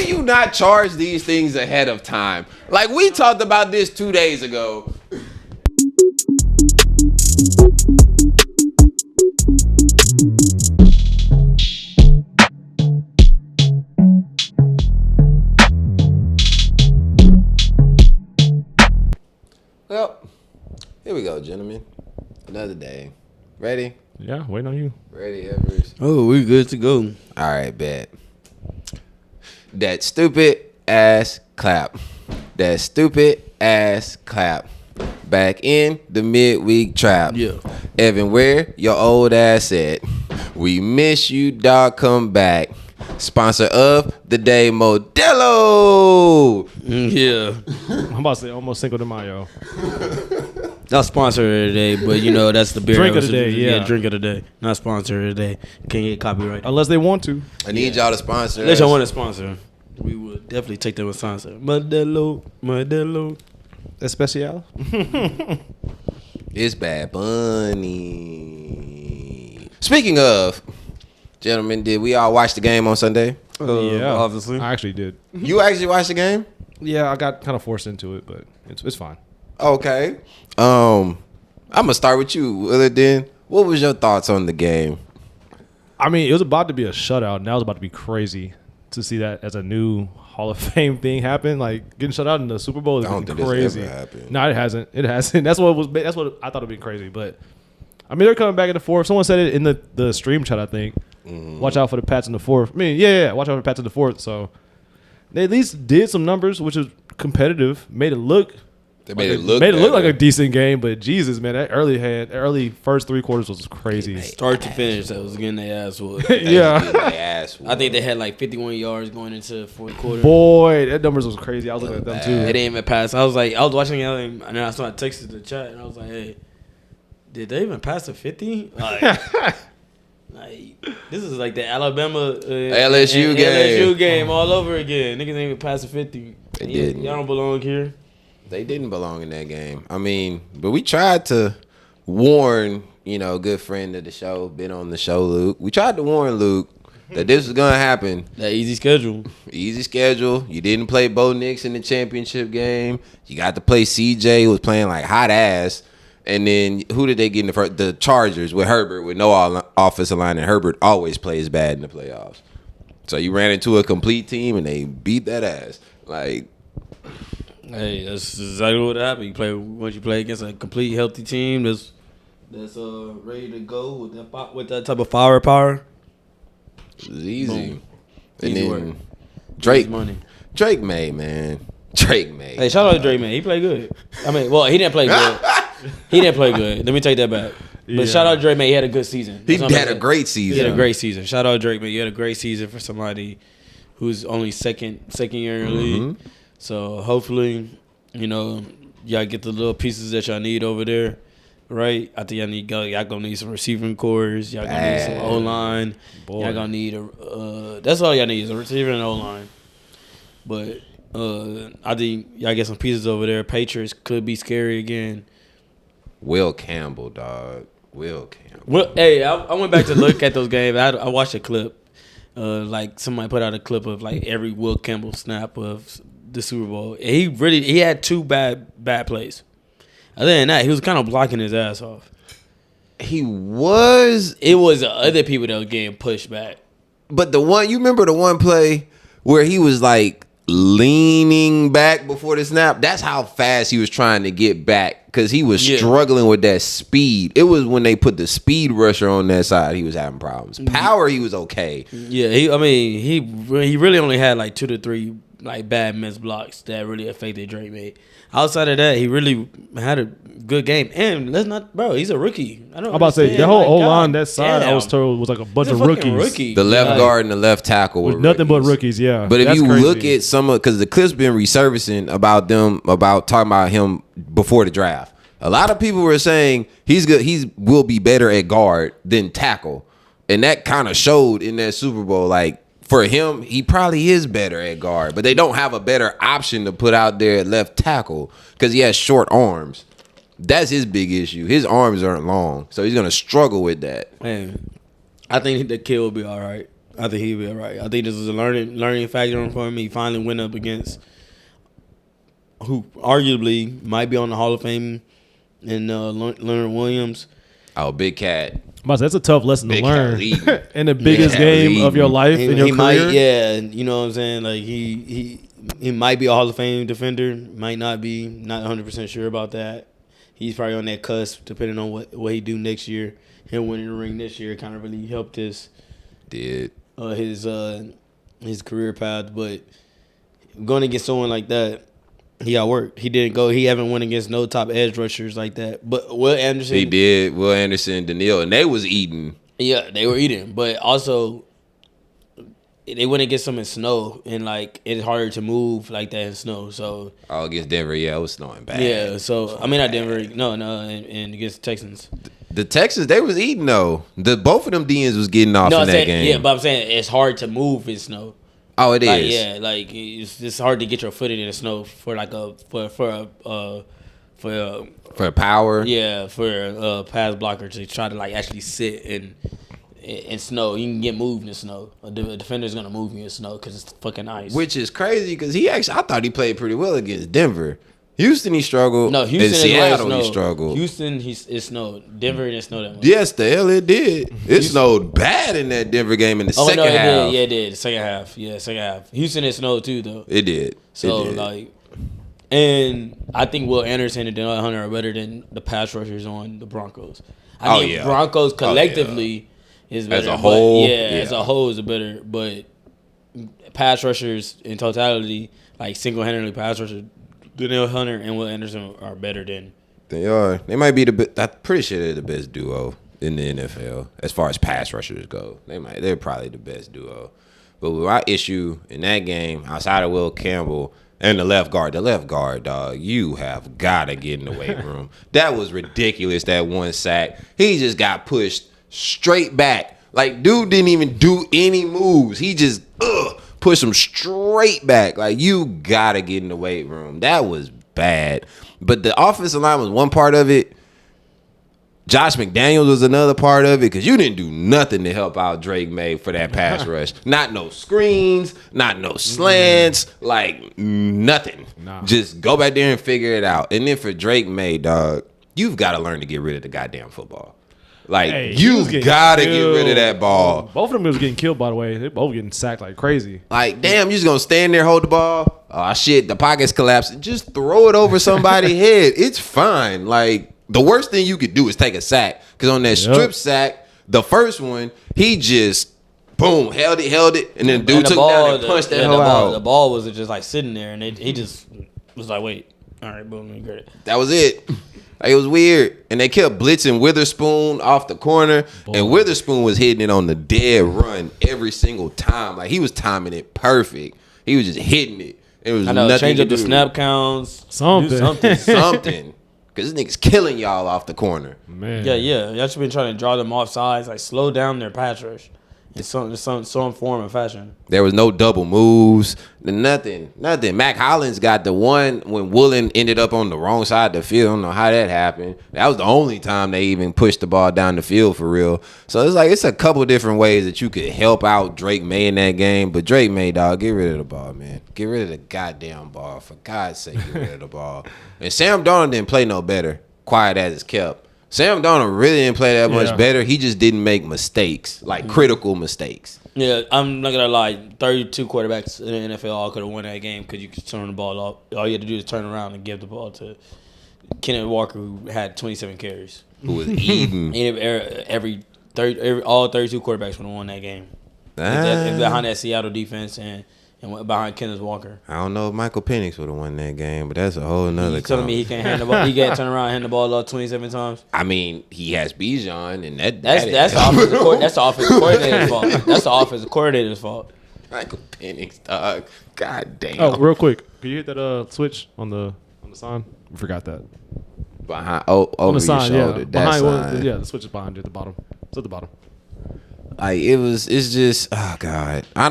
do you not charge these things ahead of time? Like, we talked about this 2 days ago. Well, here we go, gentlemen. Another day. Ready? Yeah, waiting on you. Ready, Evers? Oh, we good to go. All right, bet. That stupid ass clap. That stupid ass clap. Back in the midweek trap. Yeah. Evan, where your old ass at? We miss you, dog. Come back. Sponsor of the day, Modelo. Yeah. I'm about to say almost Cinco de Mayo. Not sponsor of the day, but you know that's the beer. Drink of the day, yeah. Drink of the day. Not sponsor of the day. Can't get copyright. Unless they want to. I need y'all to sponsor Unless us. y'all want to sponsor, we would definitely take them as sponsor. Modelo. Especial. It's Bad Bunny. Speaking of, gentlemen, did we all watch the game on Sunday? Yeah, obviously. I actually did. You actually watched the game? Yeah, I got kind of forced into it, but it's fine. Okay. I'm gonna start with you. Other than, what was your thoughts on the game? I mean, it was about to be a shutout. Now it's about to be crazy to see that as a new Hall of Fame thing happen. Like getting shut out in the Super Bowl is I don't think crazy. this ever happened. No, it hasn't. It hasn't. That's what I thought it'd be crazy. But I mean, they're coming back in the fourth. Someone said it in the stream chat. I think. Watch out for the Pats in the fourth. I mean, yeah. Watch out for the Pats in the fourth. So they at least did some numbers, which is competitive. Made it look. They made it look like a decent game, but Jesus, man, that early first 3 quarters was crazy. Start to finish, that was getting their ass whooped. Yeah. I think they had like 51 yards going into the fourth quarter. Boy, that numbers was crazy. I was looking at them too. They didn't even pass. I was watching the game, and then I saw I texted the chat, and I was like, hey, did they even pass the 50? Like, this is like the Alabama LSU game all over again. Niggas ain't even pass the 50. They didn't. Y'all don't belong here. They didn't belong in that game. I mean, but we tried to warn, good friend of the show, been on the show, Luke. We tried to warn Luke that this was going to happen. That easy schedule. Easy schedule. You didn't play Bo Nix in the championship game. You got to play CJ, who was playing like hot ass. And then who did they get in the first? The Chargers with Herbert with no offensive line, and Herbert always plays bad in the playoffs. So you ran into a complete team, and they beat that ass. Like, hey, that's exactly what happened. Once you play against a complete healthy team that's ready to go with that type of firepower. it was easy. Boom. And Easy then work. Drake Money. made, man. Drake made. Hey, shout out to Drake, man. He played good. I mean, well, he didn't play good. He didn't play good. Let me take that back. But shout out to Drake, man. He had a good season. He had a great season. He had a great season. Shout out to Drake, man. You had a great season for somebody who's only second year in the league. So hopefully, y'all get the little pieces that y'all need over there, right? I think y'all gonna need some receiving cores. Y'all gonna need some O line. Y'all gonna need that's all y'all need is a receiver and O line. But I think y'all get some pieces over there. Patriots could be scary again. Will Campbell, dog. Will Campbell. Well, hey, I went back to look at those games. I watched a clip. Like somebody put out a clip of like every Will Campbell snap of the Super Bowl. He had 2 bad plays. Other than that, he was kind of blocking his ass off. He was. It was other people that were getting pushed back. But you remember the one play where he was like leaning back before the snap? That's how fast he was trying to get back because he was struggling with that speed. It was when they put the speed rusher on that side, he was having problems. Power, he was okay. Yeah, he really only had like 2 to 3 like bad missed blocks that really affected Drake, mate. Outside of that, he really had a good game. And he's a rookie. I'm about to say, the whole O-line, that side, I was told, was like a bunch of rookies. Rookie. The left guard and the left tackle were nothing rookies. but rookies, yeah. But if you look at because the clip's been resurfacing about talking about him before the draft. A lot of people were saying he's good. He will be better at guard than tackle. And that kind of showed in that Super Bowl. Like, for him, he probably is better at guard, but they don't have a better option to put out there at left tackle because he has short arms. That's his big issue. His arms aren't long, so he's going to struggle with that. Man, I think the kid will be all right. I think he'll be all right. I think this was a learning factor for him. He finally went up against who arguably might be on the Hall of Fame in Leonard Williams. Oh, Big Cat. That's a tough lesson to Big learn Cat leading. in the biggest Cat game leading. of your life in your he career. might, yeah, you know what I'm saying? Like he might be a Hall of Fame defender, might not be. Not 100% sure about that. He's probably on that cusp, depending on what he do next year. Him winning the ring this year kind of really helped his career path. But going against someone like that, he got worked. He didn't go. He haven't won against no top edge rushers like that. But Will Anderson, He did. Will Anderson, Daniil, and they was eating. yeah, they were eating. But also, they went against them in snow, and like it's harder to move like that in snow. So Against Denver, yeah, it was snowing bad. yeah, so I mean not Denver, no, and against the Texans. The Texans, they was eating though. Both of them DNs was getting off No, in I'm that saying, game. yeah, but I'm saying it's hard to move in snow. Oh, it Like, is. yeah, like it's hard to get your foot in the snow for like a For power. yeah, for a pass blocker to try to like actually sit in snow. You can get moved in snow. A defender's gonna move you in snow because it's fucking ice. Which is crazy because I thought he played pretty well against Denver. Houston, he struggled. no, Houston In is Seattle, where it he snowed. struggled. Houston, it snowed. Denver didn't snow that much. Yes, the hell it did. It snowed bad in that Denver game in the Oh second no, it half. did. Yeah, it did. Second half. Yeah, second half. Houston it snowed too though. It did. So It did. like, and I think Will Anderson and Daniel Hunter are better than the pass rushers on the Broncos. I Oh, think yeah. Broncos collectively is better. As a but whole, as yeah. a whole is better. But pass rushers in totality, like single-handedly pass rushers, Daniel Hunter and Will Anderson are better than. They are. They might be I'm pretty sure they're the best duo in the NFL as far as pass rushers go. They're probably the best duo. But with my issue in that game, outside of Will Campbell and the left guard, dog, you have got to get in the weight room. That was ridiculous, that one sack. He just got pushed straight back. Like, dude didn't even do any moves. He just pushed him straight back. Like, you got to get in the weight room. That was bad. But the offensive line was one part of it. Josh McDaniels was another part of it because you didn't do nothing to help out Drake May for that pass rush. Not no screens, not no slants, like nothing. Nah. Just go back there and figure it out. And then for Drake May, dog, you've got to learn to get rid of the goddamn football. Like, Hey, he was you've getting got to get rid of killed. that ball. Both of them was getting killed, by the way. They both getting sacked like crazy. Like, damn, you just gonna stand there, hold the ball. Oh shit, the pocket's collapsing. Just throw it over somebody's head. It's fine. Like, the worst thing you could do is take a sack. Cause on that strip sack, the first one, he just boom, held it, and then dude took down and punched that hole out. The ball was just like sitting there, and he just was like, "Wait, all right, boom, he got it." That was it. Like, it was weird. And they kept blitzing Witherspoon off the corner. And Witherspoon was hitting it on the dead run every single time. Like, he was timing it perfect. He was just hitting it. It was I know, nothing change to up the do. snap counts, Something. do something. Something. Because this nigga's killing y'all off the corner. Man. Yeah, y'all should been trying to draw them off sides, like slow down their pass rush in some form and fashion. There was no double moves. Nothing. Mac Hollins got the one when Woolen ended up on the wrong side of the field. I don't know how that happened. That was the only time they even pushed the ball down the field for real. So it's a couple different ways that you could help out Drake May in that game. But Drake May, dog, get rid of the ball, man. Get rid of the goddamn ball. For God's sake, get rid of the ball. And Sam Darnold didn't play no better. Quiet as it's kept. Sam Darnold really didn't play that much better. He just didn't make mistakes, like critical mistakes. Yeah, I'm not gonna lie. 32 quarterbacks in the NFL all could have won that game because you could turn the ball off. All you had to do is turn around and give the ball to Kenneth Walker, who had 27 carries. Who was eating. All 32 quarterbacks would have won that game. Behind that Seattle defense and behind Kenneth Walker. I don't know if Michael Penix would have won that game, but that's a whole nother. You telling me he can't hand the ball? He can't turn around and hand the ball off 27 times. I mean, he has Bijan, and That's the offensive coordinator's fault. That's the offensive coordinator's fault. Michael Penix, dog. God damn. Oh, real quick. Can you hit that switch on the sign? We forgot that. Behind over On the your sign, shoulder. yeah. That Behind, sign. the switch is behind you at the bottom. It's at the bottom. Like, it's just, oh God. I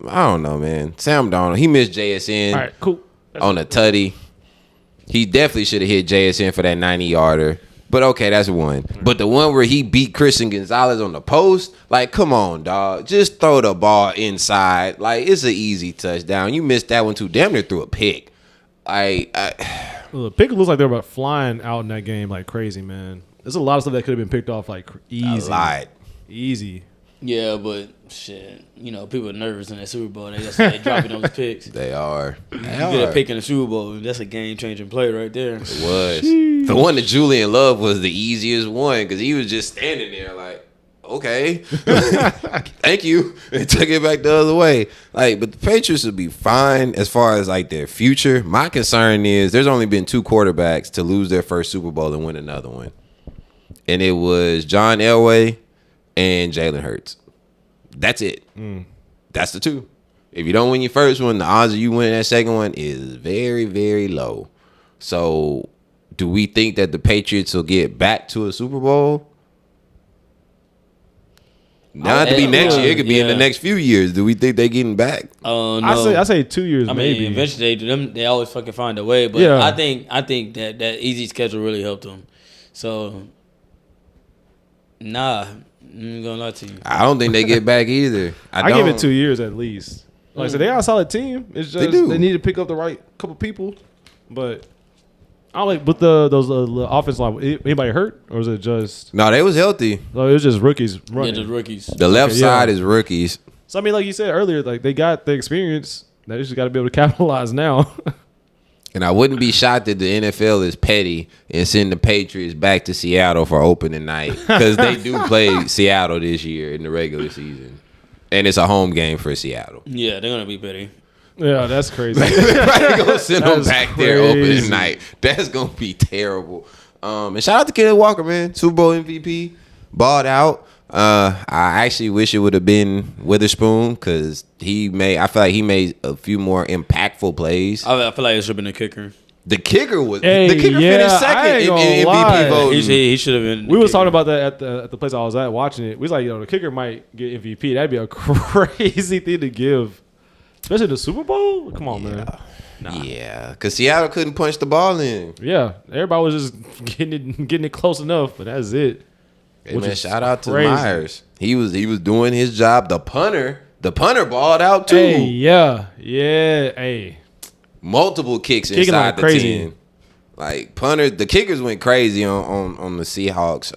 don't know, man. Sam Darnold, he missed JSN All right, cool. on a tutty. He definitely should have hit JSN for that 90-yarder. But okay, that's one. But the one where he beat Christian Gonzalez on the post, like, come on, dog. Just throw the ball inside. Like, it's an easy touchdown. You missed that one too. Damn near threw a pick. The pick looks like they were about flying out in that game like crazy, man. There's a lot of stuff that could have been picked off like easy. A lot. Easy. Yeah, but shit, people are nervous in that Super Bowl. That's why they dropping those picks. They are. You get a pick in the Super Bowl, that's a game-changing play right there. It was. The one to Julian Love was the easiest one because he was just standing there like, okay, thank you, and took it back the other way. Like, but the Patriots will be fine as far as like their future. My concern is there's only been 2 quarterbacks to lose their first Super Bowl and win another one, and it was John Elway and Jalen Hurts. That's it. That's the 2. If you don't win your first one, the odds of you winning that second one is very, very low. So, do we think that the Patriots will get back to a Super Bowl? Not to be next year. It could be in the next few years. Do we think they're getting back? No. I say 2 years. I maybe. mean, eventually they always fucking find a way. But Yeah. I think that easy schedule really helped them. So, nah, I'm gonna lie to you. I don't think they get back either. I give it 2 years at least. Like I said, they got a solid team. It's just they need to pick up the right couple people. But I like, but those offense line. Anybody hurt or was it just? No, they was healthy. No, it was just rookies running. Yeah, just rookies. The left side is rookies. So I mean, like you said earlier, like they got the experience. They just got to be able to capitalize now. And I wouldn't be shocked that the NFL is petty and send the Patriots back to Seattle for opening night because they do play Seattle this year in the regular season, and it's a home game for Seattle. Yeah, they're gonna be petty. Yeah, that's crazy. They're gonna send them back there crazy. opening night. That's gonna be terrible. And shout out to Kenneth Walker, man, Super Bowl MVP, balled out. I actually wish it would have been Witherspoon because I feel like he made a few more impactful plays. I feel like it should have been the kicker. The kicker Hey, finished second in MVP voting. He should have been. We was talking about that at the place I was at watching it. We was like, the kicker might get MVP. That'd be a crazy thing to give, especially the Super Bowl. Come on, man. Yeah, because Seattle couldn't punch the ball in. Yeah, everybody was just getting it close enough, but that's it. Hey, man, shout out to Myers. He was doing his job. The punter balled out too. Hey, hey. Multiple kicks Kicking inside the crazy. 10. Like punter, the kickers went crazy on the Seahawks.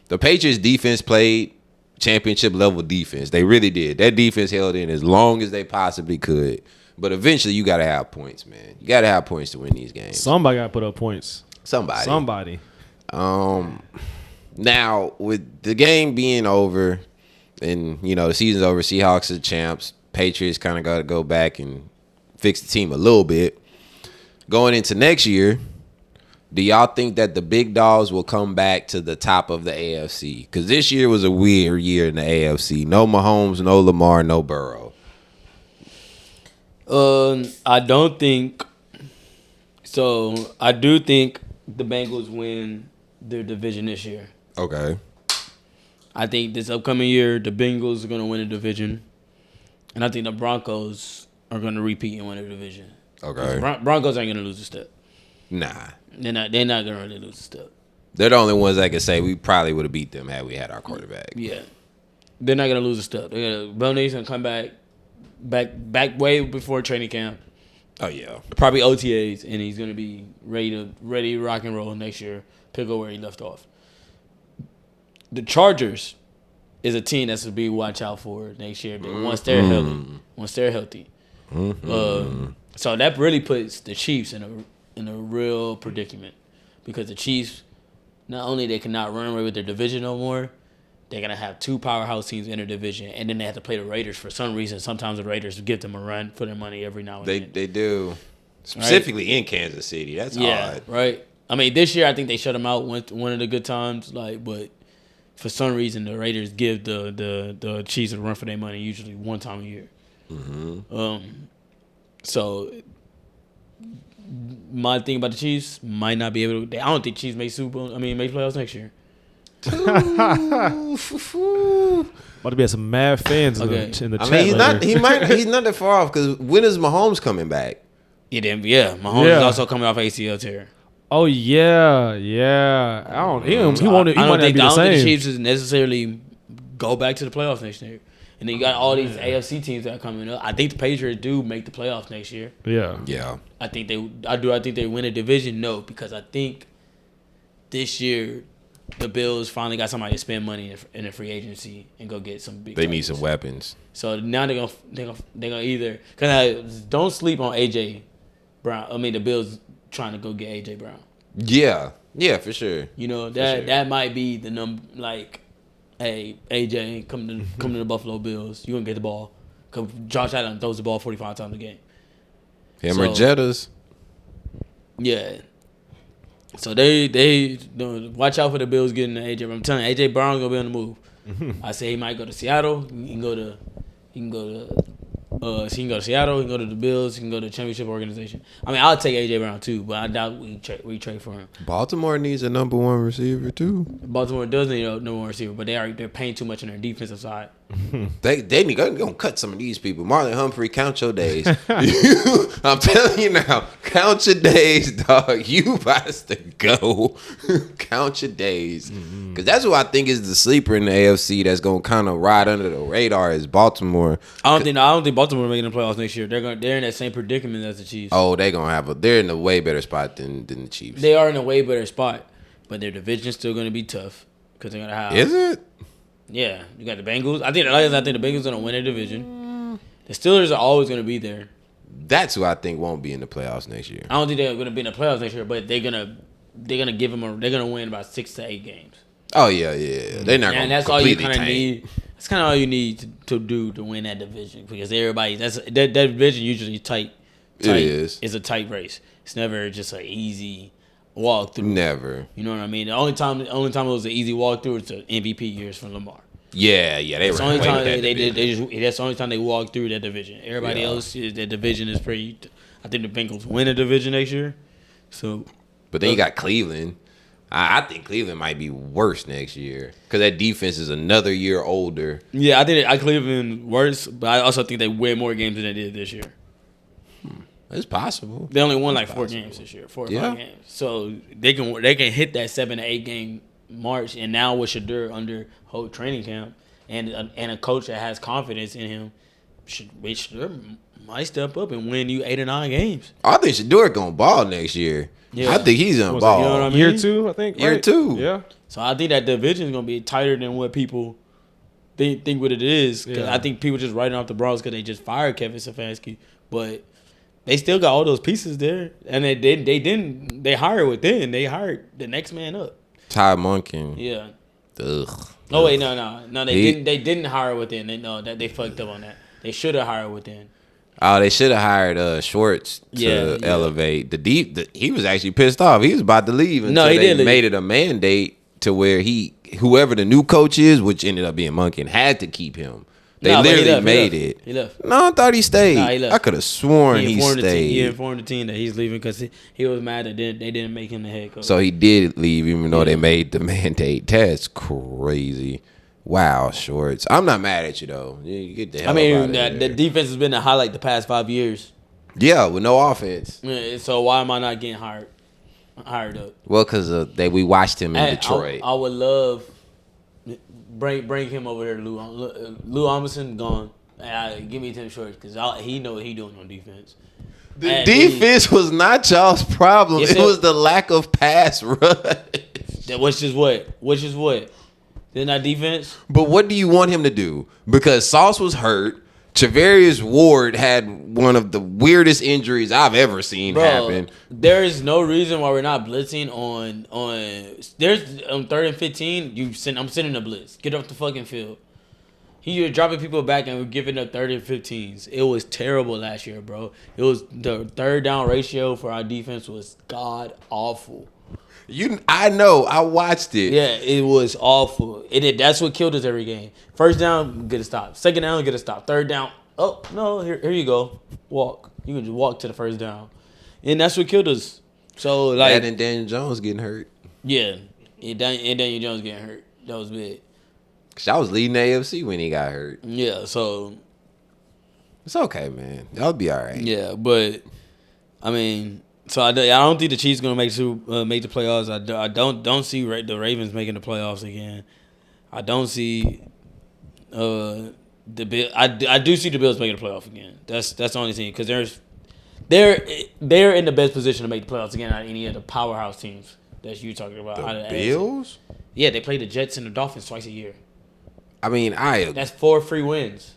The Patriots defense played championship level defense. They really did. That defense held in as long as they possibly could. But eventually, you got to have points, man. You got to have points to win these games. Somebody got to put up points. Somebody. Now, with the game being over and, the season's over, Seahawks are champs, Patriots kind of got to go back and fix the team a little bit. Going into next year, do y'all think that the big dogs will come back to the top of the AFC? Because this year was a weird year in the AFC. No Mahomes, no Lamar, no Burrow. I don't think so. I do think the Bengals win their division this year. Okay. I think this upcoming year, the Bengals are going to win the division. And I think the Broncos are going to repeat and win the division. Okay. Broncos ain't going to lose a step. Nah. They're not going to really lose a step. They're the only ones that can say we probably would have beat them had we had our quarterback. Yeah. They're not going to lose a step. Bellnay's going to come back way before training camp. Oh, yeah. Probably OTAs, and he's going to be ready to rock and roll next year, pick up where he left off. The Chargers is a team that's to be watch out for next year. Once they're healthy. So that really puts the Chiefs in a real predicament because the Chiefs, not only they cannot run away with their division no more, they're gonna have 2 powerhouse teams in their division, and then they have to play the Raiders for some reason. Sometimes the Raiders give them a run for their money every now and then. They do, specifically in Kansas City. That's odd, right? I mean, this year I think they shut them out one of the good times, but. For some reason, the Raiders give the Chiefs a run for their money usually one time a year. So my thing about the Chiefs might not be able to. I don't think Chiefs make make playoffs next year. About to be some mad fans in the chat. He's not that far off because when is Mahomes coming back? Mahomes is also coming off ACL tear. Oh yeah. I don't. He won't. He I might don't not think be the the same. Chiefs is necessarily go back to the playoffs next year. And then you got all these AFC teams that are coming up. I think the Patriots do make the playoffs next year. Yeah. I think they. I think they win a division. No, because I think this year the Bills finally got somebody to spend money in a free agency and go get some big. They need players. some weapons. So now they're gonna either because don't sleep on AJ Brown. I mean the Bills trying to go get AJ Brown. Yeah, for sure. You know sure. that might be the number. Like, hey AJ, come to the Buffalo Bills. You gonna get the ball? Cause Josh Allen throws the ball 45 times a game. Him or Jettas. Yeah. So they watch out for the Bills getting the AJ. I'm telling you, AJ Brown's gonna be on the move. I say he might go to Seattle. He can go to Seattle. He can go to the Bills. He can go to the championship organization. I mean, I'll take AJ Brown too, but I doubt we trade for him. Baltimore needs a number one receiver too. Baltimore does need a number one receiver, but they're paying too much on their defensive side. They need gonna cut some of these people. Marlon Humphrey, count your days. I'm telling you now, count your days, dog. You about to go. Count your days, because that's what I think is the sleeper in the AFC that's gonna kind of ride under the radar is Baltimore. I don't think Baltimore are making the playoffs next year. They're in that same predicament as the Chiefs. Oh, they're in a way better spot than the Chiefs. They are in a way better spot, but their division's still going to be tough because they're going to have. Is it? Yeah, you got the Bengals. I think the Bengals are going to win a division. The Steelers are always going to be there. That's who I think won't be in the playoffs next year. I don't think they're going to be in the playoffs next year, but they're gonna give them they're gonna win about 6 to 8 games. Oh yeah. They're not going And to that's all you completely kind of tank. need. That's kind of all you need to do to win that division because that division usually tight. It is. It's a tight race. It's never just an easy walk through. Never. You know what I mean? The only time it was an easy walk through is the MVP years from Lamar. Yeah. They That's the were only time way that's the only time they walk through that division. Everybody else, that division is pretty. I think the Bengals win a division next year. So, But then you got Cleveland. I think Cleveland might be worse next year because that defense is another year older. yeah, I think Cleveland worse, but I also think they win more games than they did this year. It's possible. They only won like 4 games this year, 4 or 5 games. So they can hit that 7 to 8 game march. And now with Shadur under whole training camp and a coach that has confidence in him, Shadur might step up and win you 8 or 9 games. I think Shador gonna ball next year. Yeah. I think he's gonna You ball. know what I mean? Year 2, I think. Year right? 2. Yeah. So I think that division is gonna be tighter than what people think what it is. 'Cause Yeah. I think people just writing off the Browns because they just fired Kevin Stefanski, but they still got all those pieces there, and they hired within. They hired the next man up. Ty Monken. Yeah. Ugh. Oh wait, no. They didn't hire within. They fucked up on that. They should have hired within. Oh, they should have hired Schwartz to elevate the he was actually pissed off. He was about to leave until he they did leave. made it a mandate to where whoever the new coach is, which ended up being Monken, had to keep him. They Nah, but he literally left, made he it. left. He left. No, I thought he stayed. Nah, he left. I could have sworn he informed stayed. He informed the team that he's leaving because he was mad that they didn't make him the head coach. So he did leave, even though they made the mandate. That's crazy. Wow, Shorts. I'm not mad at you though. You get the hell out of the defense has been the highlight the past 5 years. Yeah, with no offense. Yeah, so why am I not getting hired up? Well, because we watched him in Hey, Detroit. I would love bring him over here, Lou Amundsen gone. Give me Tim Shorts because he know what he doing on defense. The defense was not y'all's problem. Yes, it was the lack of pass rush. Which is what? Then that defense. But what do you want him to do? Because Sauce was hurt. Travarius Ward had one of the weirdest injuries I've ever seen happen. There is no reason why we're not blitzing on. There's on 3rd and 15. I'm sending a blitz. Get off the fucking field. You're dropping people back and we're giving up 3rd and 15s. It was terrible last year, bro. It was the 3rd down ratio for our defense was god awful. I know. I watched it. Yeah, it was awful. That's what killed us every game. 1st down, get a stop. 2nd down, get a stop. 3rd down, oh no, here you go. Walk. You can just walk to the 1st down, and that's what killed us. So like, and Daniel Jones getting hurt. Yeah, and Daniel Jones getting hurt. That was big. Cause I was leading the AFC when he got hurt. Yeah, so it's okay, man. That'll be all right. Yeah, but I mean, So I don't think the Chiefs gonna make the playoffs. I don't see the Ravens making the playoffs again. I don't see the Bill. I do see the Bills making the playoff again. That's the only thing because they're in the best position to make the playoffs again out of any of the powerhouse teams that you talking about. The Bills? Yeah, they play the Jets and the Dolphins twice a year. I mean, that's 4 free wins.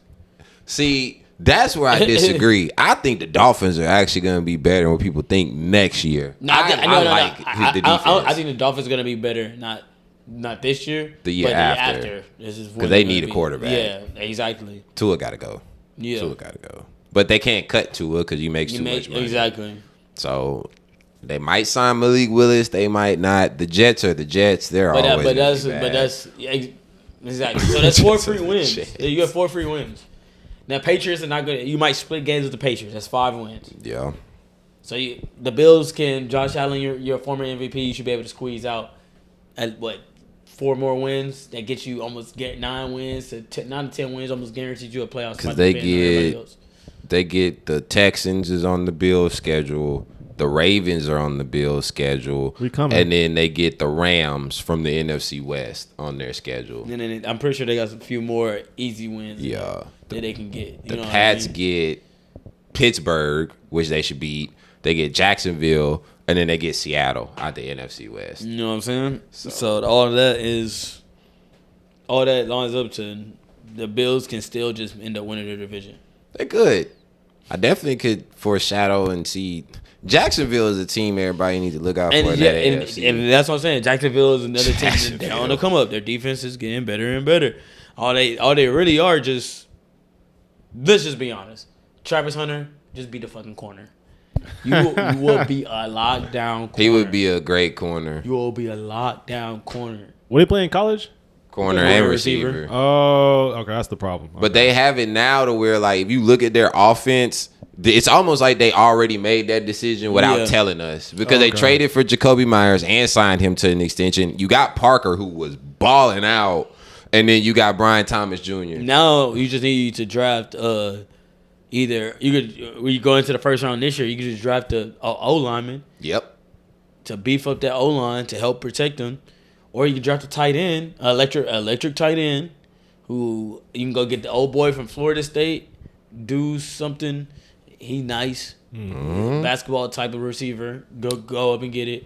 See, that's where I disagree. I think the Dolphins are actually going to be better than what people think next year. I think the Dolphins are going to be better, not this year, the year but after. Because they need a quarterback. Yeah, exactly. Tua got to go. Yeah. Tua got to go. But they can't cut Tua because he makes too much money. Exactly. So they might sign Malik Willis. They might not. The Jets are the Jets. They're always but that's exactly. So that's 4 free wins. You have 4 free wins. Now Patriots are not good. You might split games with the Patriots. That's 5 wins. Yeah. So the Bills can Josh Allen, your former MVP, you should be able to squeeze out at 4 more wins. That gets you almost 9 wins to 9 to 10 wins. Almost guarantees you a playoff spot. Because they get the Texans is on the Bills schedule. The Ravens are on the Bills schedule. And then they get the Rams from the NFC West on their schedule. And then I'm pretty sure they got a few more easy wins. Yeah. That they can get. The Pats get Pittsburgh, which they should beat. They get Jacksonville, and then they get Seattle out the NFC West. You know what I'm saying? So all that lines up to the Bills can still just end up winning their division. They could. I definitely could foreshadow and see. Jacksonville is a team everybody needs to look out for in that AFC. And that's what I'm saying. Jacksonville is another team that's on the come up. Their defense is getting better and better. All they really are just, let's just be honest. Travis Hunter, just be the fucking corner. You will be a lockdown corner. He would be a great corner. You will be a lockdown corner. What do they play in college? Corner and receiver. Oh, okay, that's the problem. Okay. But they have it now to where, like, if you look at their offense, it's almost like they already made that decision without telling us. Because they traded for Jacoby Myers and signed him to an extension. You got Parker, who was balling out, and then you got Brian Thomas Jr. Now you just need to draft either when you go into the first round this year, you could just draft a O lineman. Yep. To beef up that O line to help protect them. Or you can draft a tight end, electric tight end, who you can go get the old boy from Florida State, do something. He nice, basketball type of receiver. Go up and get it.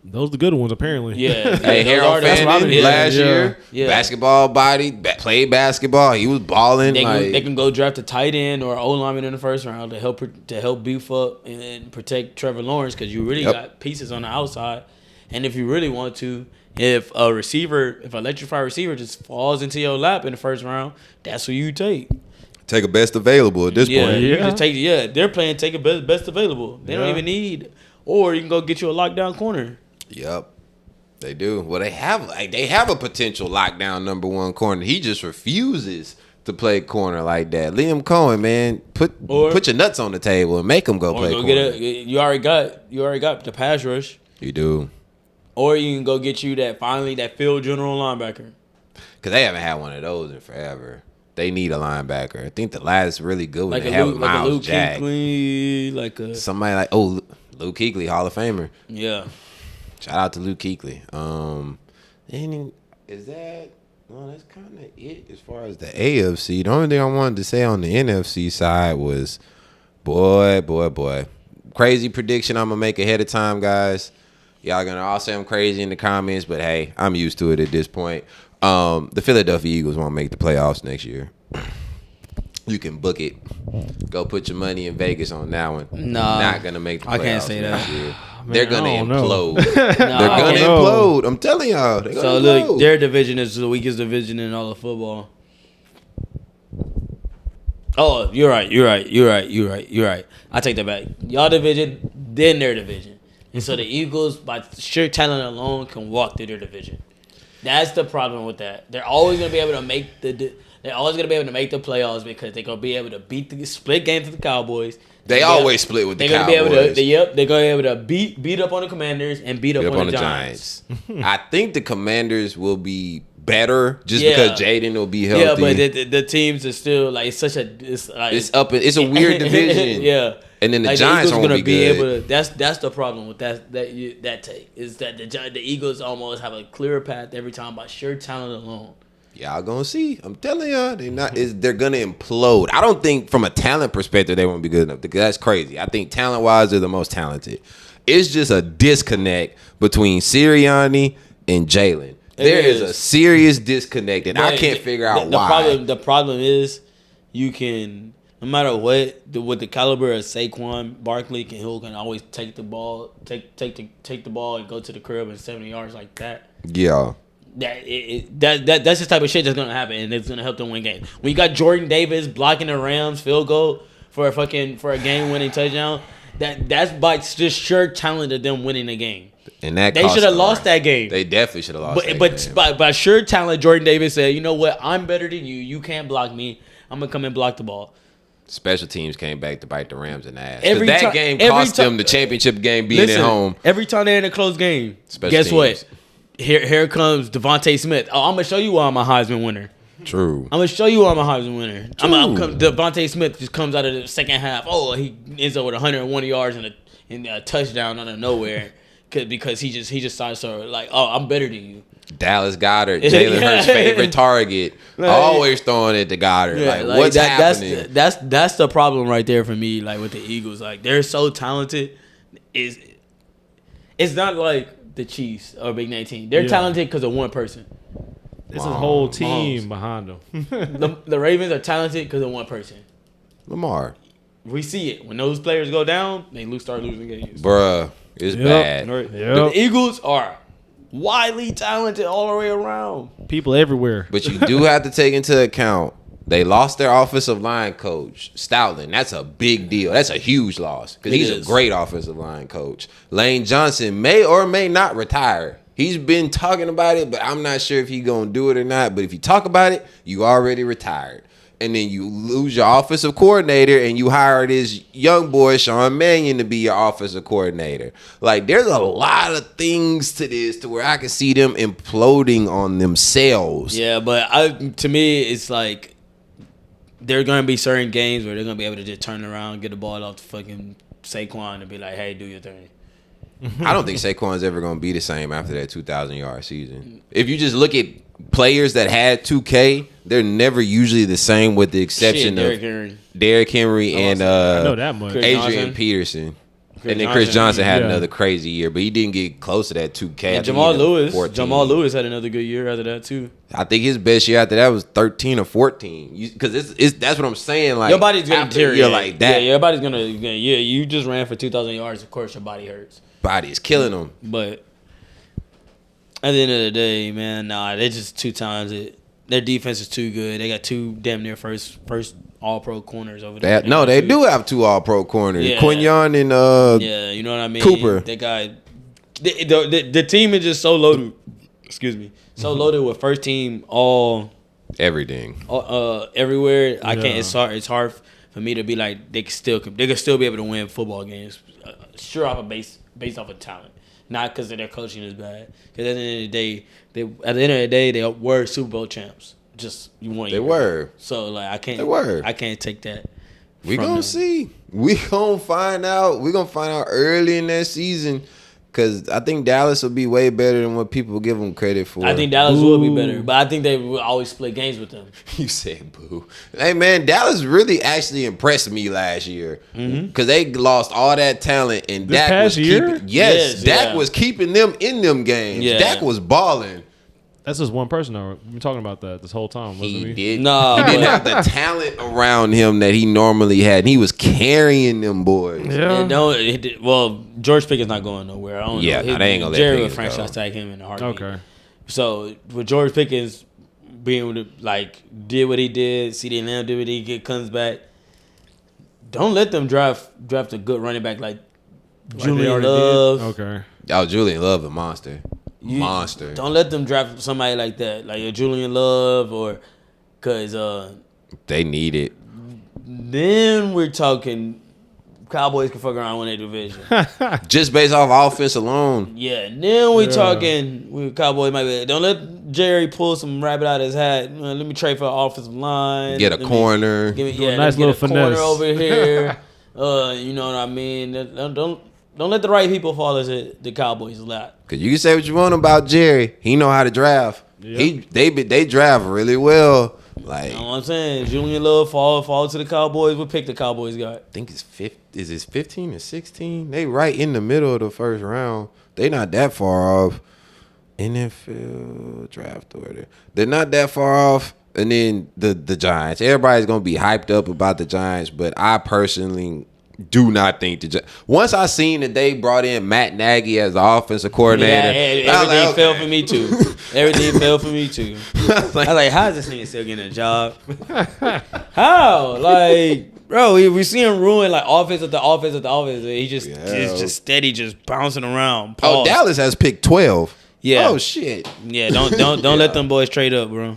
Those are the good ones, apparently. Yeah. Hey, Harold Fanning last year, basketball body, played basketball. He was balling. They can go draft a tight end or an O lineman in the first round to help beef up and protect Trevor Lawrence because you really got pieces on the outside. And if you really want to, if an electrified receiver just falls into your lap in the first round, that's who you take. Take a best available at this point. You just they're playing take a best available. They don't even need, or you can go get you a lockdown corner. Yep, they do. Well, they have a potential lockdown number 1 corner. He just refuses to play corner like that. Liam Cohen, man, put your nuts on the table and make him go play corner. You already got the pass rush. You do. Or you can go get you that field general linebacker. Because they haven't had one of those in forever. They need a linebacker. I think the last really good one they have Miles Jack. Somebody like Luke Kuechly, Hall of Famer. Yeah. Shout out to Luke Kuechly. Is that? No, that's kind of it as far as the AFC. The only thing I wanted to say on the NFC side was, boy, crazy prediction I'm gonna make ahead of time, guys. Y'all gonna all say I'm crazy in the comments, but hey, I'm used to it at this point. The Philadelphia Eagles won't make the playoffs next year. You can book it. Go put your money in Vegas on that one. No, not gonna make the playoffs. I can't say that. Year. They're gonna implode. They're gonna implode. I'm telling y'all. Look, their division is the weakest division in all of football. Oh, you're right. I take that back. Y'all division, then their division. And so the Eagles, by sheer talent alone, can walk through their division. That's the problem with that. They're always gonna be able to make the playoffs because they're gonna be able to beat the split games to the Cowboys. They always split with the Cowboys. They're gonna be able to beat up on the Commanders and beat up on the Giants. I think the Commanders will be better just because Jaden will be healthy. Yeah, but the teams are still like it's a weird division. And then the like, Giants the Eagles won't gonna be good. able to. That's the problem with that take is that the Eagles almost have a clearer path every time by sheer talent alone. Y'all gonna see. I'm telling y'all, they're gonna implode. I don't think from a talent perspective they won't be good enough. That's crazy. I think talent wise they're the most talented. It's just a disconnect between Sirianni and Jalen. There is a serious disconnect, and I can't figure out why. The problem is you can, no matter what, with the caliber of Saquon Barkley, can always take the ball, take the ball and go to the crib and 70 yards like that. Yeah. That's the type of shit that's gonna happen, and it's gonna help them win games. When you got Jordan Davis blocking the Rams field goal for a game winning touchdown, that's by just sheer talent of them winning the game. And that they should have lost that game. They definitely should have lost that game. But by sheer talent, Jordan Davis said, "You know what? I'm better than you. You can't block me. I'm gonna come and block the ball." Special teams came back to bite the Rams in the ass. That game cost them the championship game being at home. Every time they're in a close game, guess what? Here comes Devontae Smith. Oh, I'm gonna show you why I'm a Heisman winner. True. I'm gonna show you why I'm a Heisman winner. Devontae Smith just comes out of the second half. Oh, he ends up with 101 yards and a touchdown out of nowhere because he just started like, oh, I'm better than you. Dallas Goedert, Jalen Hurts' favorite target, always throwing it to Goddard. Yeah, like what's happening? That's the problem right there for me. Like with the Eagles, like they're so talented. It's not like the Chiefs or Big Nine team. They're talented because of one person. It's a whole team behind them. The Ravens are talented because of one person. Lamar. We see it. When those players go down, they start losing games. Bruh, it's bad. Yep. The Eagles are widely talented all the way around. People everywhere. But you do have to take into account they lost their offensive line coach, Stoutland. That's a big deal. That's a huge loss because he's a great offensive line coach. Lane Johnson may or may not retire. He's been talking about it, but I'm not sure if he's going to do it or not. But if you talk about it, you already retired. And then you lose your offensive coordinator and you hire this young boy, Sean Mannion, to be your offensive coordinator. Like, there's a lot of things to this to where I can see them imploding on themselves. Yeah, but to me, it's like there are going to be certain games where they're going to be able to just turn around, get the ball off to fucking Saquon and be like, hey, do your thing. I don't think Saquon's ever going to be the same after that 2,000-yard season. If you just look at players that had 2K, they're never usually the same with the exception of Derrick Henry and I know that much. Adrian Peterson. And then Chris Johnson had another crazy year, but he didn't get close to that 2K. And Jamal Lewis had another good year after that too. I think his best year after that was 13 or 14. Because that's what I'm saying. Like your body's gonna deteriorate like that. Yeah, your body's gonna. Yeah, you just ran for 2,000 yards. Of course, your body hurts. Body is killing them. But at the end of the day, man, they're just too talented. Their defense is too good. They got two damn near first All-Pro corners over there. They do have two All-Pro corners. Yeah. Quinyon and you know what I mean. Cooper. They got the team is just so loaded. Excuse me, so loaded with first team all everything. Everywhere. I can't. It's hard for me to be like they could still be able to win football games. Sure, off of based off of talent, not because their coaching is bad. Because at the end of the day, they were Super Bowl champs. Just you want they were. So like I can't. They were. I can't take that. We gonna see. We gonna find out. We gonna find out early in that season. Because I think Dallas will be way better than what people give them credit for. I think Dallas will be better, but I think they will always split games with them. You said boo. Hey, man, Dallas really actually impressed me last year. Because they lost all that talent. And Dak was keeping... Yes, Dak was keeping them in them games. Yeah. Dak was balling. That's just one person, though. We've been talking about that this whole time, wasn't he? He didn't have the talent around him that he normally had. And he was carrying them boys. Yeah. Well, George Pickens not going nowhere. I don't know. They ain't going to let Jerry Pickens would franchise tag him in a heartbeat. Okay. So, with George Pickens being able to, did what he did, CeeDee Lamb did what he comes back, don't let them draft a good running back like Julian Love. Okay. Oh, Julian Love, a monster. Monster. Don't let them draft somebody like that, like a Julian Love, or because they need it. Then we're talking Cowboys can fuck around win their division. Just based off offense alone. Yeah. Then we talking we Cowboys might be. Don't let Jerry pull some rabbit out of his hat. Let me trade for an offensive line. Get a corner. Nice little finesse corner over here. You know what I mean? Don't let the right people fall into the Cowboys' lap. Cause you can say what you want about Jerry. He know how to draft. Yeah. They draft really well. Like, You know what I'm saying? Julian Love fall to the Cowboys. What pick the Cowboys got? I think it's 15 or 16? They right in the middle of the first round. They not that far off. NFL draft order. They're not that far off. And then the Giants. Everybody's gonna be hyped up about the Giants, but I personally do not think once I seen that they brought in Matt Nagy as the offensive coordinator, Everything fell for me too. Everything fell for me too. I was like, how is this nigga still getting a job? How? Like, bro, we see him ruin like offense at the offense at the offense. He just is just steady, just bouncing around. Pause. Oh, Dallas has picked 12. Yeah. Oh shit. Yeah. Don't let them boys trade up, bro.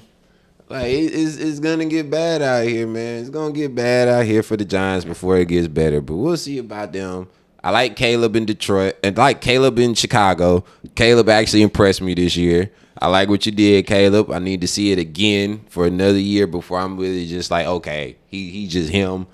Like, it's gonna get bad out here, man. It's gonna get bad out here for the Giants before it gets better. But we'll see about them. I like Caleb in Detroit and like Caleb in Chicago. Caleb actually impressed me this year. I like what you did, Caleb. I need to see it again for another year before I'm really just like, okay, he's just him.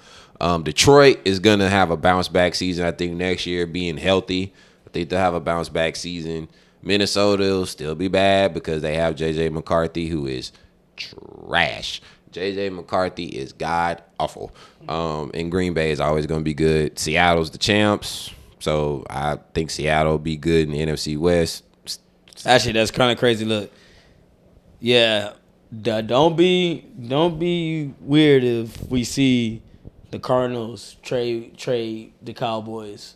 Detroit is gonna have a bounce back season. I think next year, being healthy, I think they'll have a bounce back season. Minnesota will still be bad because they have J.J. McCarthy, who is trash. J.J. McCarthy is god awful. And Green Bay is always going to be good. Seattle's the champs, so I think Seattle will be good in the NFC West. Actually, that's kind of crazy. Look, yeah, don't be weird if we see the Cardinals trade the Cowboys.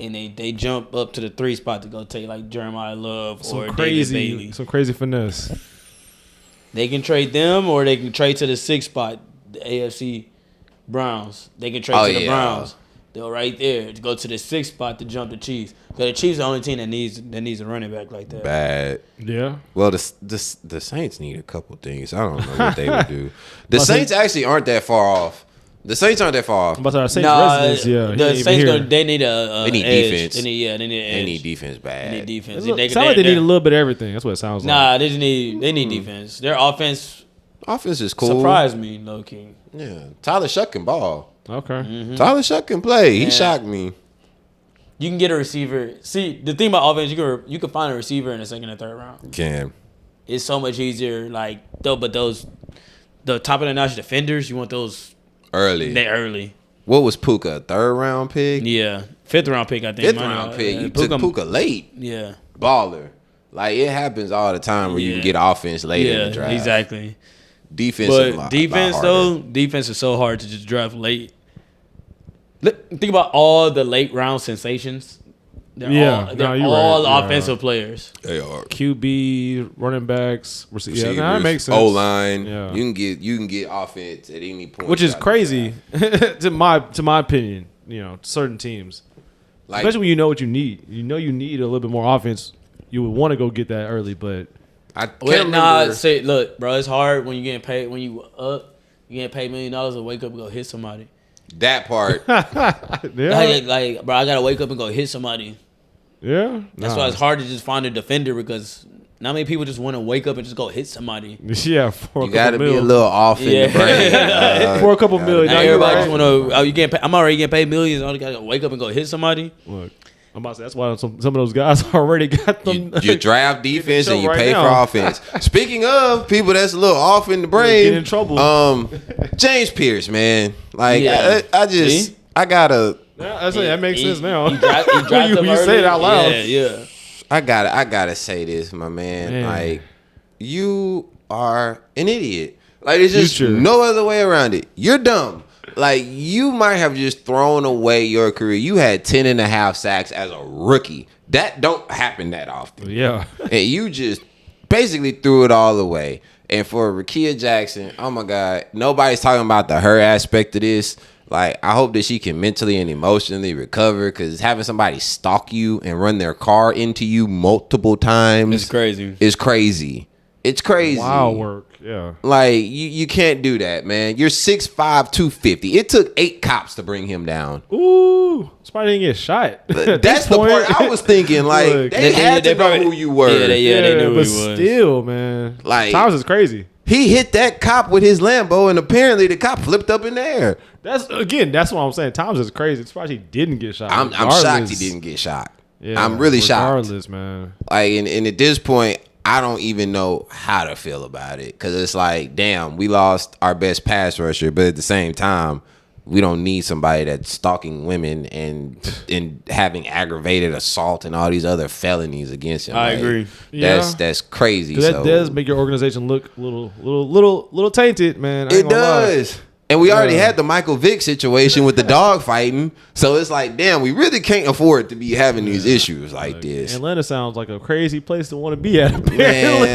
And they jump up to the 3 spot to go take like Jeremiah Love or David Bailey. Some crazy finesse. They can trade them, or they can trade to the 6 spot, the AFC Browns. They can trade to the Browns. They're right there to go to the 6 spot to jump the Chiefs. So the Chiefs are the only team that needs a running back like that. Bad. Yeah. Well, the Saints need a couple things. I don't know what they would do. The Saints actually aren't that far off. The Saints aren't that far off. But our Saints residents, yeah. The Saints they need they need defense. They need an edge. They need defense bad. They need defense. It sounds like they need a little bit of everything. That's what it sounds like. Nah, they need defense. Their offense is cool. Surprised me, low key. Yeah, Tyler Shuck can ball. Okay. Mm-hmm. Tyler Shuck can play. He shocked me. You can get a receiver. See, the thing about offense, you can find a receiver in the 2nd or 3rd round. You can. It's so much easier. Like but the top of the notch defenders, you want those early. They early. What was Puka? A 3rd round pick? Yeah, 5th round pick. I think 5th round pick. You took Puka late. Yeah, baller. Like, it happens all the time where you can get offense late in the draft. Exactly. Defense, but defense is so hard to just draft late. Think about all the late round sensations. They're all offensive players. They are. QB, running backs, receivers. Yeah, that makes sense. O-line. Yeah. You can get offense at any point. Which is crazy to my opinion, certain teams. Like, especially when you know what you need. You know you need a little bit more offense. You would want to go get that early, but I can't remember. Look, bro, it's hard when you getting paid you getting paid $1 million to wake up and go hit somebody. That part. Yeah. Like, bro, I gotta wake up and go hit somebody. Yeah. That's why it's hard to just find a defender because not many people just want to wake up and just go hit somebody. Yeah, for you gotta be a little off in the brain. For a couple million. Everybody just want to. I'm already getting paid millions. I gotta wake up and go hit somebody. Look, I'm about to say that's why some of those guys already got them. You draft defense and you pay now. for offense. Speaking of people that's a little off in the brain, get in trouble. James Pierce, man. Like I gotta. Yeah, that makes sense now. You say it out loud. Yeah. I gotta say this, my man. Like, you are an idiot. Like, there's just no other way around it. You're dumb. Like, you might have just thrown away your career. You had 10.5 sacks as a rookie. That don't happen that often. Yeah. And you just basically threw it all away. And for Rakia Jackson, oh my God, nobody's talking about the her aspect of this. Like, I hope that she can mentally and emotionally recover, because having somebody stalk you and run their car into you multiple times It's crazy. It's crazy. Wild work. Yeah. Like, you can't do that, man. You're 6'5", 250. It took 8 cops to bring him down. Ooh. Somebody didn't get shot. That's the part I was thinking. Like, look, they had to know who you were. Yeah, they knew but who he was. Still, man. Like, Times is crazy. He hit that cop with his Lambo, and apparently the cop flipped up in the air. That's what I'm saying. Tom's is crazy. It's probably he didn't get shot. I'm shocked he didn't get shot. Yeah, I'm really shocked. Regardless, man. Like, and at this point, I don't even know how to feel about it because it's like, damn, we lost our best pass rusher, but at the same time, we don't need somebody that's stalking women and having aggravated assault and all these other felonies against him. I agree. That's crazy. That So does make your organization look a little tainted, man. I ain't it gonna lie. does. And we already had the Michael Vick situation with the dog fighting. So it's like, damn, we really can't afford to be having these issues like this. Atlanta sounds like a crazy place to want to be at, apparently.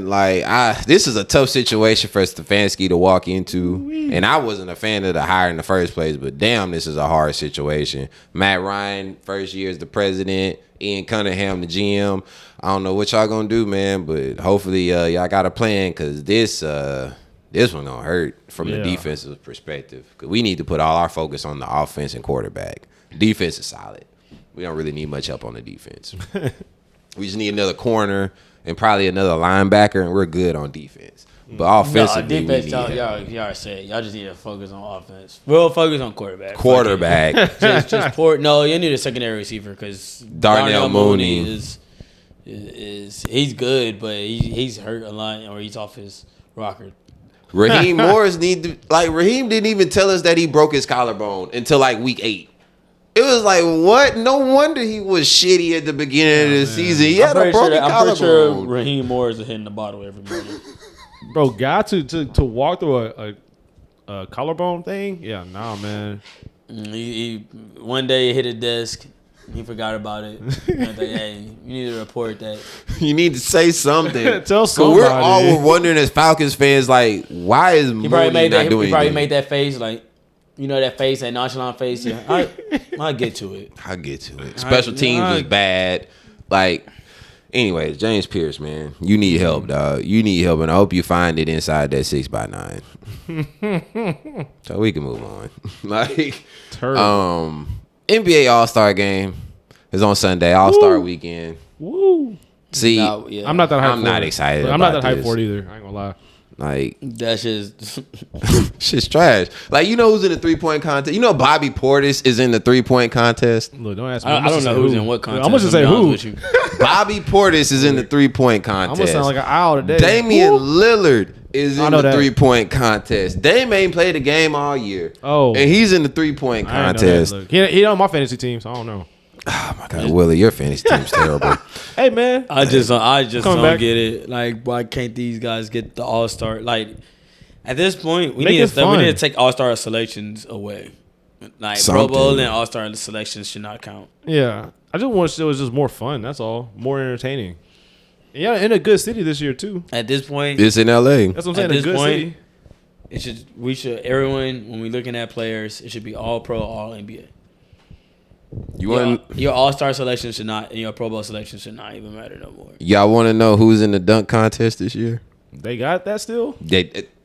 Man, this is a tough situation for Stefanski to walk into. And I wasn't a fan of the hire in the first place, but damn, this is a hard situation. Matt Ryan, first year as the president. Ian Cunningham, the GM. I don't know what y'all gonna do, man, but hopefully y'all got a plan because this one gonna hurt from the defensive perspective. Because we need to put all our focus on the offense and quarterback. Defense is solid. We don't really need much help on the defense. We just need another corner and probably another linebacker, and we're good on defense. But offensively, defense, we need y'all said y'all just need to focus on offense. We'll focus on quarterback. just poor. No, you need a secondary receiver because Darnell Mooney is he's good, but he's hurt a lot or he's off his rocker. Raheem Morris Raheem didn't even tell us that he broke his collarbone until like week 8. It was like, what? No wonder he was shitty at the beginning of the season. He had a broken collarbone. I'm pretty sure Raheem Morris is hitting the bottle every morning. Bro, got to walk through a collarbone thing? Yeah, nah, man. He one day hit a desk. He forgot about it. I was like, hey, you need to report that. You need to say something. Tell somebody. We're all wondering as Falcons fans, like, why is Mooney not doing anything? He probably made that face, like, you know, that face, that nonchalant face. Yeah, I'll get to it. Special teams was bad. Like, anyways, James Pierce, man, you need help, dog. You need help, and I hope you find it inside that 6x9. So we can move on. Like, NBA All-Star game is on Sunday. All-Star weekend. Woo. See, I'm not that hyped. I'm not excited. I'm not that hyped for it either. I ain't gonna lie. Like, that's just shit's trash. Like, you know who's in the 3-point contest? You know Bobby Portis is in the 3-point contest. Look, don't ask me. I don't know who's in what contest. I'm gonna say who. Bobby Portis is in the 3-point contest. I'm gonna sound like an owl today. Damian Lillard is in the 3-point contest. Dame ain't played a game all year. Oh, and he's in the 3-point contest. He on my fantasy team, so I don't know. Oh my God, Willie, your fantasy team's terrible. Hey man, I just don't get it. Like, why can't these guys get the All-Star? Like, at this point, we need to take All-Star selections away. Like, Pro Bowl and All-Star selections should not count. Yeah, I just wish it was just more fun. That's all, more entertaining. Yeah, in a good city this year too. At this point, it's in LA. That's what I'm saying. At this point, city. Everyone, when we're looking at players, it should be all pro, all NBA. Your All-Star selection should not, and your Pro Bowl selection should not even matter no more. Y'all want to know who's in the dunk contest this year? They got that still?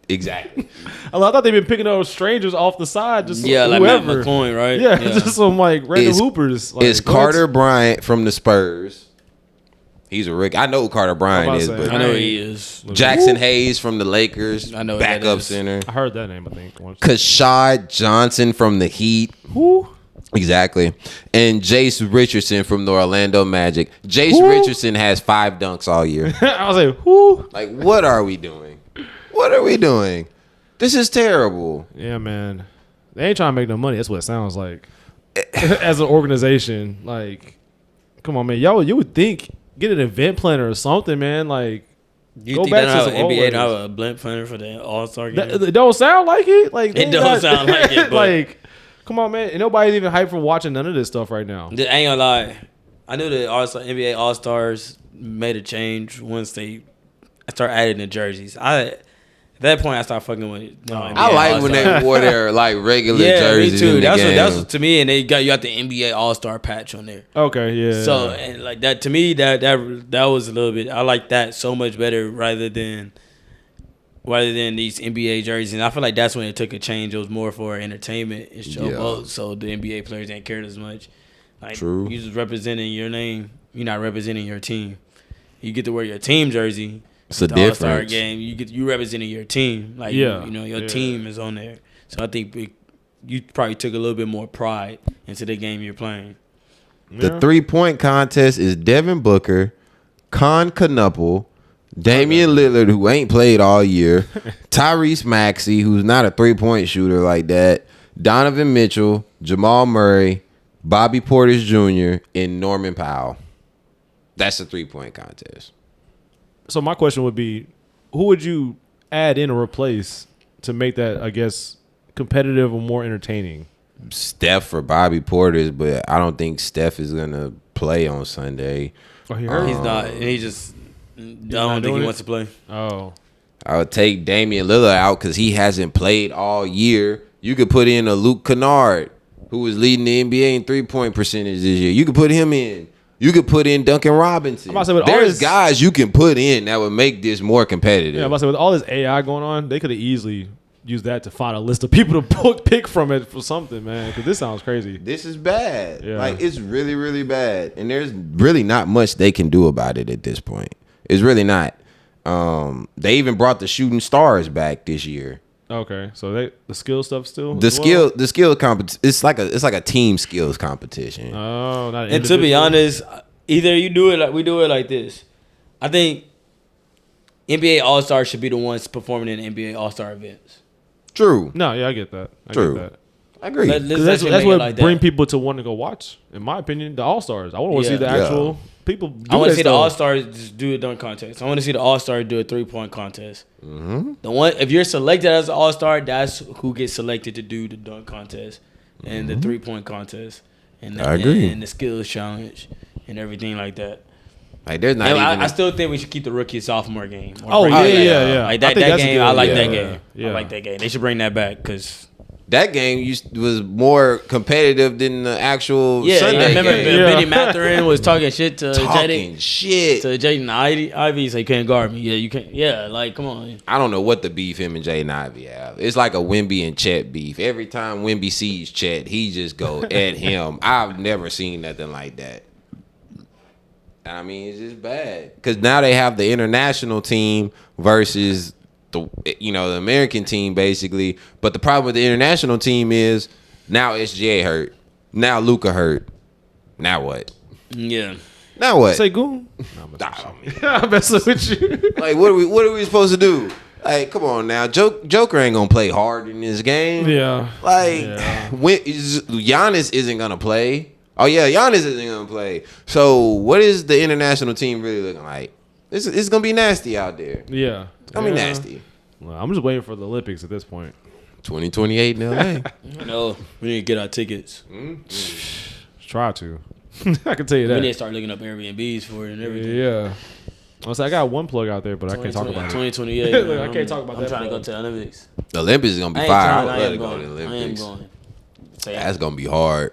Exactly. I thought they've been picking up strangers off the side, just like whoever. Matt McCoy, right? Yeah, just some like random hoopers. Like, it's Carter Bryant from the Spurs. He's a Rick. I know who Carter Bryant is, but I know he is. Jackson Hayes from the Lakers. I know backup center. I heard that name. I think. Kashad Johnson from the Heat. Who? Exactly. And Jace Richardson from the Orlando Magic. Jace Richardson has 5 dunks all year. I was like, who? Like, what are we doing? What are we doing? This is terrible. Yeah, man. They ain't trying to make no money. That's what it sounds like. As an organization, like, come on, man. Y'all, you would think, get an event planner or something, man. Like, you think that how NBA don't have a event planner for the All-Star game? It don't sound like it. Like, it don't sound like it. But like, come on, man. And nobody's even hyped for watching none of this stuff right now. I ain't gonna lie. I knew the NBA All-Stars made a change once they started adding the jerseys. At that point, I started fucking with it. I like when they wore their like regular jerseys. Me too. That's what to me, and you got the NBA All-Star patch on there. Okay, yeah. So and like that to me, that was a little bit. I like that so much better rather than these NBA jerseys. And I feel like that's when it took a change. It was more for entertainment and showboat. So the NBA players didn't care as much. Like, true. You just representing your name. You're not representing your team. You get to wear your team jersey. It's a the All-Star difference. game. You representing your team. Like, Yeah. your team is on there. So I think you probably took a little bit more pride into the game you're playing. The 3-point contest is Devin Booker, Con Knuppel, Damian Lillard, who ain't played all year, Tyrese Maxey, who's not a 3-point shooter like that, Donovan Mitchell, Jamal Murray, Bobby Portis Jr., and Norman Powell. That's a 3-point contest. So my question would be, who would you add in or replace to make that, I guess, competitive or more entertaining? Steph or Bobby Portis, but I don't think Steph is going to play on Sunday. Oh, he hurt? He's not. And he just. I don't think he wants to play. Oh. I would take Damian Lillard out because he hasn't played all year. You could put in a Luke Kennard, who was leading the NBA in 3-point percentage this year. You could put him in. You could put in Duncan Robinson. I'm about to say, with all There's this- guys you can put in that would make this more competitive. Yeah, I'm about to say, with all this AI going on, they could have easily used that to find a list of people to pick from it for something, man. Because this sounds crazy. This is bad. Yeah. Like, it's really, really bad. And there's really not much they can do about it at this point. It's really not. They even brought the shooting stars back this year. Okay, so the skill stuff still. The as well? skill competition. It's like a team skills competition. Oh, not And to be individual? honest, either you do it like we do it like this. I think NBA All-Stars should be the ones performing in NBA All-Star events. True. No, yeah, I get that. I True. get that. I agree. Let's 'Cause that's actually that's make what it like that. bring people to want to go watch. In my opinion, the All Stars. I want to see the Yeah. actual people. Do I want to that see the stuff. All Stars just do a dunk contest. I want to see the All Star do a 3-point contest. Mm-hmm. The one, if you're selected as an All Star, that's who gets selected to do the dunk contest and the 3-point contest, and I agree. and the skills challenge and everything like that. Like, there's not And even. I still think we should keep the rookie sophomore game. Or Oh bring yeah, that back. yeah. Like I that think that's a game. good- I like yeah. that game. Yeah. I like that game. They should bring that back because. that game was more competitive than the actual Yeah, Sunday I remember game. Yeah. Benny Mathurin was talking shit to Talking Jaden. shit. To Jaden Ivey, say, you can't guard me. Yeah, you can't. Yeah, like, come on. I don't know what the beef him and Jaden Ivey have. It's like a Wemby and Chet beef. Every time Wemby sees Chet, he just go at him. I've never seen nothing like that. I mean, it's just bad. Because now they have the international team versus the American team, basically. But the problem with the international team is now SGA hurt. Now Luka hurt. Now what? Yeah. Now what? Say goon. I'm messing with you. Like, what are we supposed to do? Like, come on now. Joker ain't gonna play hard in this game. Yeah. Like, Yeah. Giannis isn't gonna play. Oh yeah, Giannis isn't gonna play. So what is the international team really looking like? It's gonna be nasty out there. Yeah. It's gonna be Yeah. nasty. Well, I'm just waiting for the Olympics at this point. 2028 in LA. No, we need to get our tickets. Try to. I can tell you We need to that. start looking up Airbnbs for it and everything. Yeah. I got one plug out there, but I can't talk about it. 2028. Look, man. I can't talk about I'm that trying to go plug. to the Olympics. The Olympics is gonna be I ain't fire. I trying. would I love am to go to going. the I am Olympics. going. Say That's gonna be hard.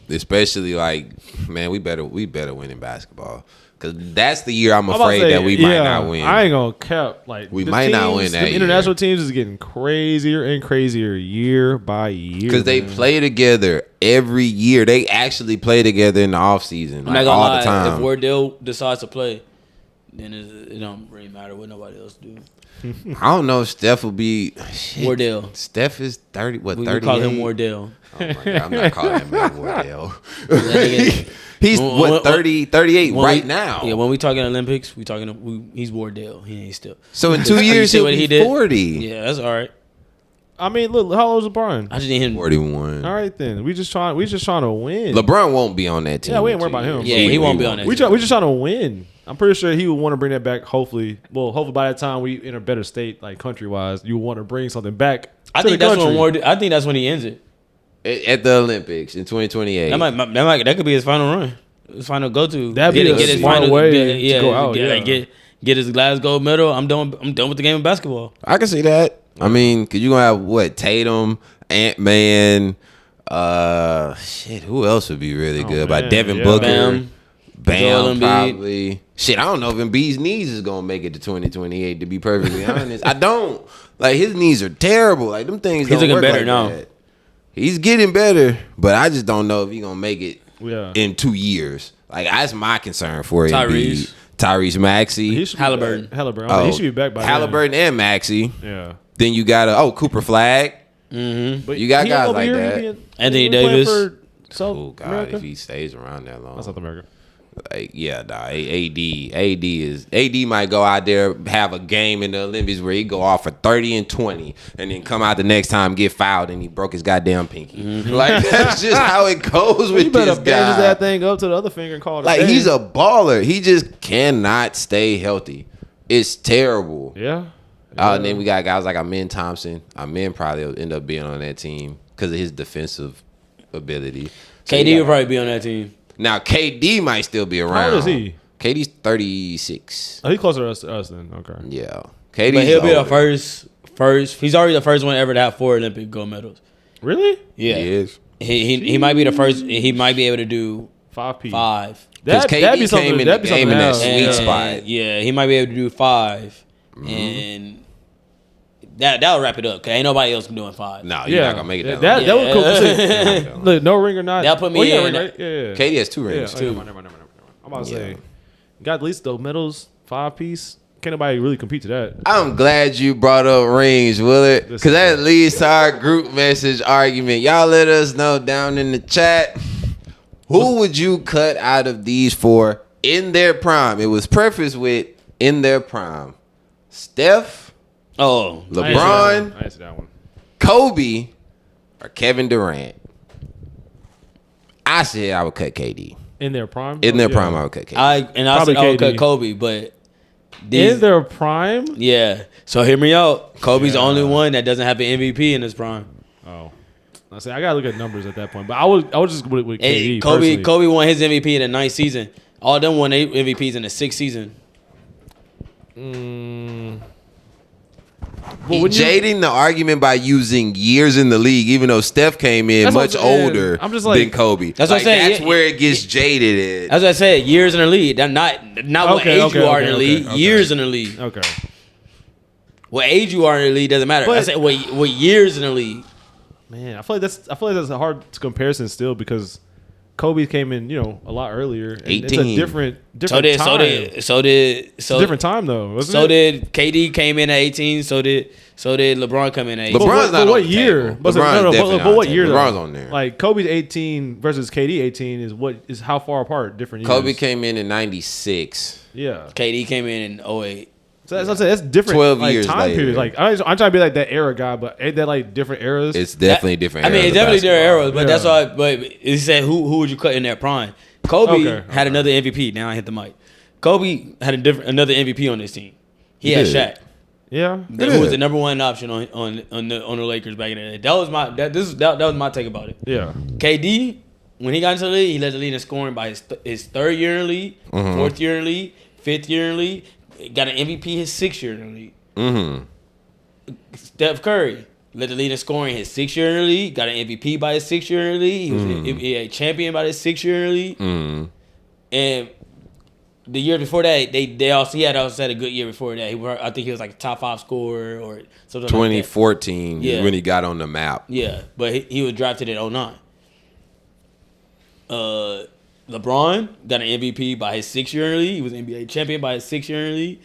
Especially like, man, we better win in basketball. Cause that's the year I'm I'm about to afraid say, that we might yeah, not win. I ain't gonna cap. Like We the might not teams, win that The year. international teams is getting crazier and crazier year by year. Because they man. play together every year. They actually play together in the offseason. I'm Like, not gonna all lie. the time. If Wardell decides to play, then it don't really matter what nobody else do. I don't know if Steph will be. Shit. Wardell. Steph is 30. What, We 38? call him Wardell. Oh my God, I'm not calling him back Wardell. nigga- He's When- what, 30, 38 When right we- now. Yeah, when we talking Olympics, he's Wardell. He ain't still. So in 2 You years, see he'll what be he did? 40. Yeah, that's all right. I mean, look, how old is LeBron? I just need him. 41. All right, then we just trying to win. LeBron won't be on that team. Yeah, we ain't in worried 2 about him. years. Yeah, he won't be on that we team. just trying to win. I'm pretty sure he would want to bring that back. Hopefully by the time we in a better state, like country wise, you want to bring something back. I to think the that's country. I think that's when he ends it. At the Olympics in 2028. That could be his final run, his final go to. That'd be a smart way to go out, yeah. Get his Glasgow medal. I'm done with the game of basketball. I can see that. I mean, because you're going to have, what, Tatum, Ant-Man, who else would be really good? man, By Devin yeah. Booker. Bam. Joel Bam, Embiid. probably. Shit, I don't know if Embiid's knees is going to make it to 2028, to be perfectly honest. I don't. Like, his knees are terrible. Like, them things He's don't looking work better like now. that. He's getting better, but I just don't know if he's going to make it Yeah. in 2 years. Like, that's my concern for Tyrese. Tyrese Maxey, He should be Halliburton. back. Halliburton. He should be back by Halliburton and Maxey. then. Yeah. Then you got Cooper Flag. But You got he guys ain't gonna like be here. that. He ain't- Anthony he ain't playing Davis. for South Oh God, America? if he stays around that long, Not South America. like, yeah, nah, AD might go out there, have a game in the Olympics where he go off for 30 and 20, and then come out the next time, get fouled, and he broke his goddamn pinky. Like that's just how it goes with You better this bandage guy. that thing up to the other finger and call it Like a day. he's a baller. He just cannot stay healthy. It's terrible. Yeah. And then we got guys like Amin Thompson. Amin probably will end up being on that team because of his defensive ability. So KD you will got- probably be on that team. Now KD might still be around. How old is he? KD's 36. Oh, he's closer to us then. Okay. Yeah, KD's But he'll be the older. first. He's already the first one ever to have 4 Olympic gold medals. Really? Yeah, He is. he might be the first. He might be able to do 5P. 5. Because That'd KD be something. came in That'd the be something game in that else. sweet Yeah. spot. Yeah, he might be able to do 5, and that'll wrap it up. Cause ain't nobody else doing 5. No, you're not gonna make it that. That long. would cool. Yeah. Look, no ring or not. That'll put me he got a in. ring, right? Yeah. KD has 2 Yeah. rings Oh, too. never mind. I'm about to say, got at least the medals, 5-piece. Can't nobody really compete to that. I'm glad you brought up rings, Willard, because that leads to our group message argument. Y'all let us know down in the chat. Who would you cut out of these 4 in their prime? It was prefaced with in their prime. Steph, Oh, LeBron, I answered that one. Kobe, or Kevin Durant? I said I would cut KD. In their prime. In their Yeah. prime, I would cut KD. I Probably said I would KD. cut Kobe, but In their prime. yeah. So hear me out. Kobe's the only one that doesn't have an MVP in his prime. Oh, I say I gotta look at numbers at that point. But I would just with KD. Kobe personally. Kobe won his MVP in the 9th season. All of them won their MVPs in the 6th season. He wouldn't you- jading the argument by using years in the league, even though Steph came in That's what much I'm saying. older I'm just like- than Kobe. That's what I'm saying. That's Yeah, where it gets jaded at. As I said, years in the league. That not what Okay, age you are in the okay, league. okay. Years in the league. Okay. What age you are in the league doesn't matter. I But- said what years in the league. Man, I feel like that's a hard comparison still because Kobe came in, a lot earlier. And It's a 18. different So did time. so did It's a different time though. Wasn't So it? did KD came in at 18. So did LeBron come in at 18. LeBron's not But what on the year? table. But LeBron's definitely but on what the year? table. though? LeBron's on there. Like Kobe's 18 versus KD 18 is how far apart different years. Kobe came in 96. Yeah. KD came in 08. So that's what I'm saying. That's different. 12 like, years time later. periods. Like I'm trying to be like that era guy, but ain't that like different eras? It's definitely different. I mean, eras it's of definitely different basketball. eras, but Yeah. that's why. But he said, who would you cut in their prime? Kobe Okay, had another MVP. Now I hit the mic. Kobe had another MVP on this team. He had did. Shaq, yeah. who was the number 1 option on the Lakers back in the day. That was my take about it. Yeah. KD, when he got into the league, he led the league in scoring by his 3rd year in the league, 4th year in the league, 5th year in the league. Got an MVP his 6th year in the league. Mm-hmm. Steph Curry led the league in scoring his 6th year in the league. Got an MVP by his 6th year in the league. He was a champion by his 6th year in the league. Mm-hmm. And the year before that, he also had a good year before that. I think he was like a top 5 scorer or something like that. 2014 Yeah. is when he got on the map. Yeah, but he was drafted in 09. LeBron got an MVP by his 6th year in the league. He was NBA champion by his 6th year in the league.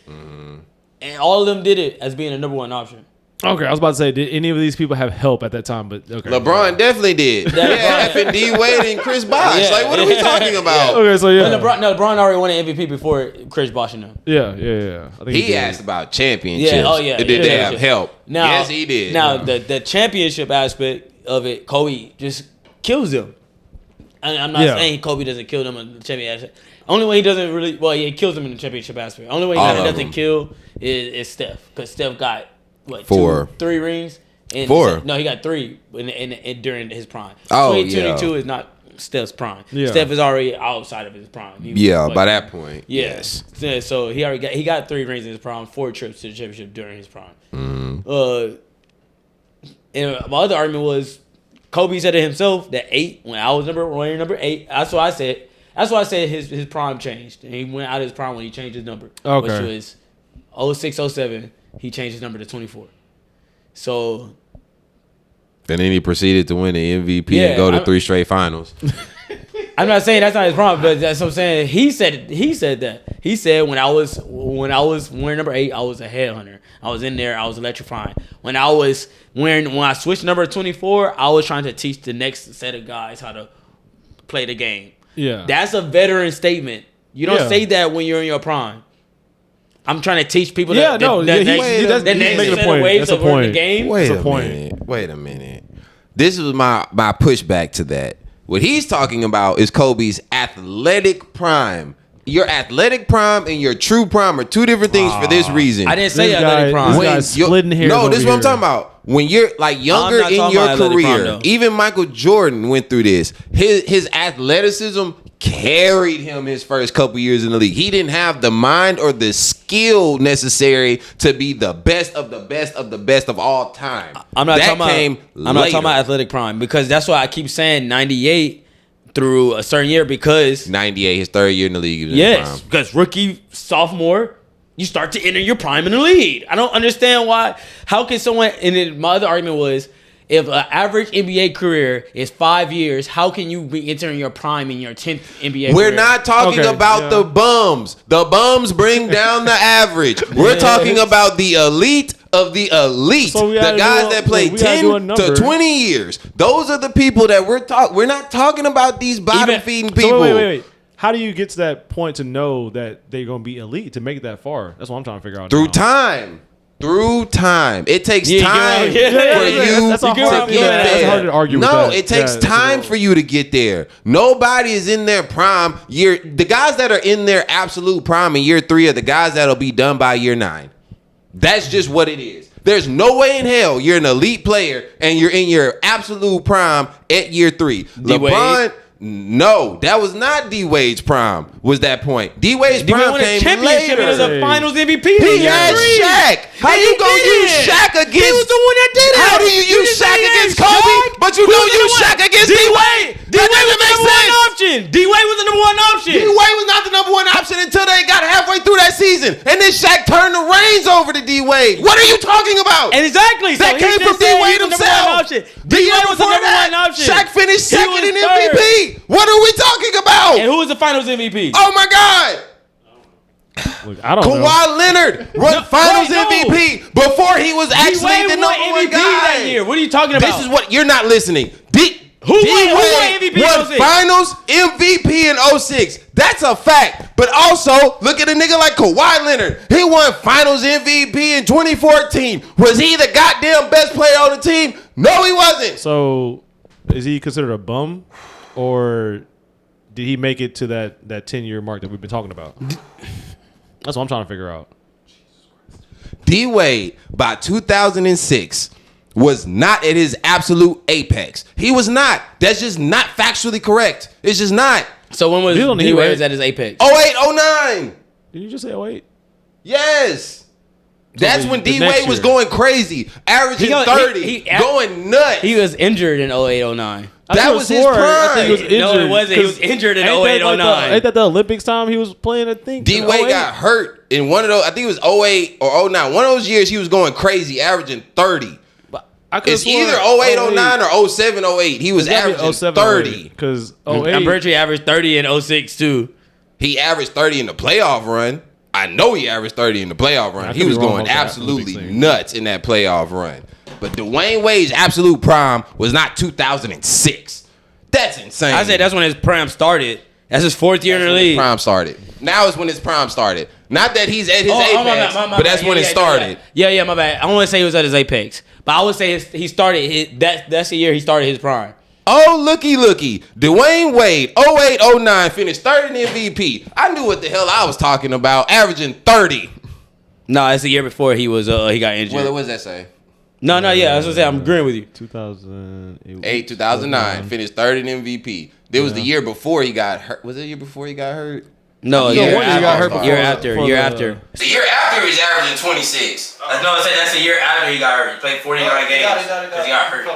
And all of them did it as being a number 1 option. Okay, I was about to say, did any of these people have help at that time? But okay. LeBron definitely did. Yeah, F and D Wade and Chris Bosh. Yeah. Like, what are we talking about? Okay, so yeah. But LeBron already won an MVP before Chris Bosh and them. Yeah. I think He did. asked about championships. Yeah, oh, yeah, Did they yeah. have help? Now, Yes, he did. Now, the championship aspect of it, Kobe just kills them. I'm not Yeah. saying Kobe doesn't kill them in the championship. Only way he doesn't really, he kills them in the championship aspect. Only way he All of doesn't them. kill is Steph. Because Steph got, 4. 3 rings? And 4. No, he got 3 during his prime. Oh, 2022 yeah. is not Steph's prime. Yeah. Steph is already outside of his prime. He was Yeah, like- by that point. Yeah. Yes. So he got 3 rings in his prime, 4 trips to the championship during his prime. Mm-hmm. And my other argument was Kobe said it himself that 8 when I was number 8. That's what I said. That's why I said his prime changed. And he went out of his prime when he changed his number. Okay. Which was 06, 07. He changed his number to 24. So And then he proceeded to win the MVP Yeah, and go to 3 straight finals. I'm not saying that's not his problem, but that's what I'm saying. He said that. He said when I was wearing number 8, I was a headhunter. I was in there. I was electrifying. When I switched number 24, I was trying to teach the next set of guys how to play the game. Yeah, that's a veteran statement. You don't say that when you're in your prime. I'm trying to teach people that's making a point. Waves of learning the game. Wait a minute. This is my pushback to that. What he's talking about is Kobe's athletic prime. Your athletic prime and your true prime are two different things for this reason. I didn't say athletic prime. This guy's splitting hairs. No, this is what I'm talking about. When you're like younger in your career, even Michael Jordan went through this. His athleticism carried him his first couple years in the league. He didn't have the mind or the skill necessary to be the best of the best of the best of all time. I'm not talking about athletic prime because that's why I keep saying 98 through a certain year because 98, his third year in the league. Yes, because rookie, sophomore, you start to enter your prime in the league. I don't understand why. How can someone? And then my other argument was, if an average NBA career is 5 years, how can you be entering your prime in your 10th NBA career? We're not talking about the bums. The bums bring down the average. We're talking about the elite of the elite. So the guys that play 10 to 20 years. Those are the people that we're talking. We're not talking about these bottom feeding people. So wait. How do you get to that point to know that they're going to be elite to make it that far? That's what I'm trying to figure out. Through time. It takes time for you to get there. That's hard to argue with. No, it takes time for you to get there. Nobody is in their prime. The guys that are in their absolute prime in year 3 are the guys that'll be done by year 9. That's just what it is. There's no way in hell you're an elite player and you're in your absolute prime at year 3. LeBron. No, that was not D Wade's prime. Was that point? D Wade's prime came later. He was a Finals MVP. He had Shaq. How you gonna use Shaq against? He was the one that did it. How do you use Shaq against Kobe, but you don't use Shaq against D Wade? D Wade was the number 1 option. D Wade was the number 1 option. D Wade was not the number 1 option until they got halfway through that season, and then Shaq turned the reins over to D Wade. What are you talking about? And exactly. That came from D Wade himself. D Wade was the number 1 option. Shaq finished second in MVP. What are we talking about? And who was the Finals MVP? Oh my God! Look, I don't know. Kawhi Leonard was Finals MVP before he was actually the number 1 guy that year. What are you talking about? This is what you're not listening. Who won MVP won Finals MVP in 06. That's a fact. But also, look at a nigga like Kawhi Leonard. He won Finals MVP in 2014. Was he the goddamn best player on the team? No, he wasn't. So, is he considered a bum, or did he make it to that 10-year mark that we've been talking about? That's what I'm trying to figure out. D Wade, by 2006, was not at his absolute apex. He was not. That's just not factually correct. It's just not. So when was D Wade at his apex? 08, 09. Did you just say 08? Yes. That's when D Wade was going crazy, averaging 30, going nuts. He was injured in 08, 09. That was his prime. I think he was injured. No, it wasn't. He was injured in 08, 09. Ain't that the Olympics time he was playing, I think? D Wade got hurt in one of those, I think it was 08 or 09. One of those years he was going crazy, averaging 30. It's either 08, 09 or 07, 08. He was averaging 30. Because I'm pretty sure he averaged 30 in 06 too. He averaged 30 in the playoff run. I know he averaged 30 in the playoff run. He was going absolutely nuts in that playoff run. But Dwayne Wade's absolute prime was not 2006. That's insane. I said that's when his prime started. That's his 4th year in the league. Prime started. Now is when his prime started. Not that he's at his apex, but that's when it started. Yeah, my bad. I don't want to say he was at his apex, but I would say he started. That's the year he started his prime. Oh, looky. Dwayne Wade, 08, 09, finished third in MVP. I knew what the hell I was talking about, averaging 30. No, it's the year before he was he got injured. Well, what does that say? No, yeah, I was gonna say I'm agreeing with you. 2008, 2009, finished third in MVP. There was the year before he got hurt. Was it the year before he got hurt? No, year after. The year after he was averaging 26. No, I said that's the year after he got hurt. He played 49 games because he got hurt.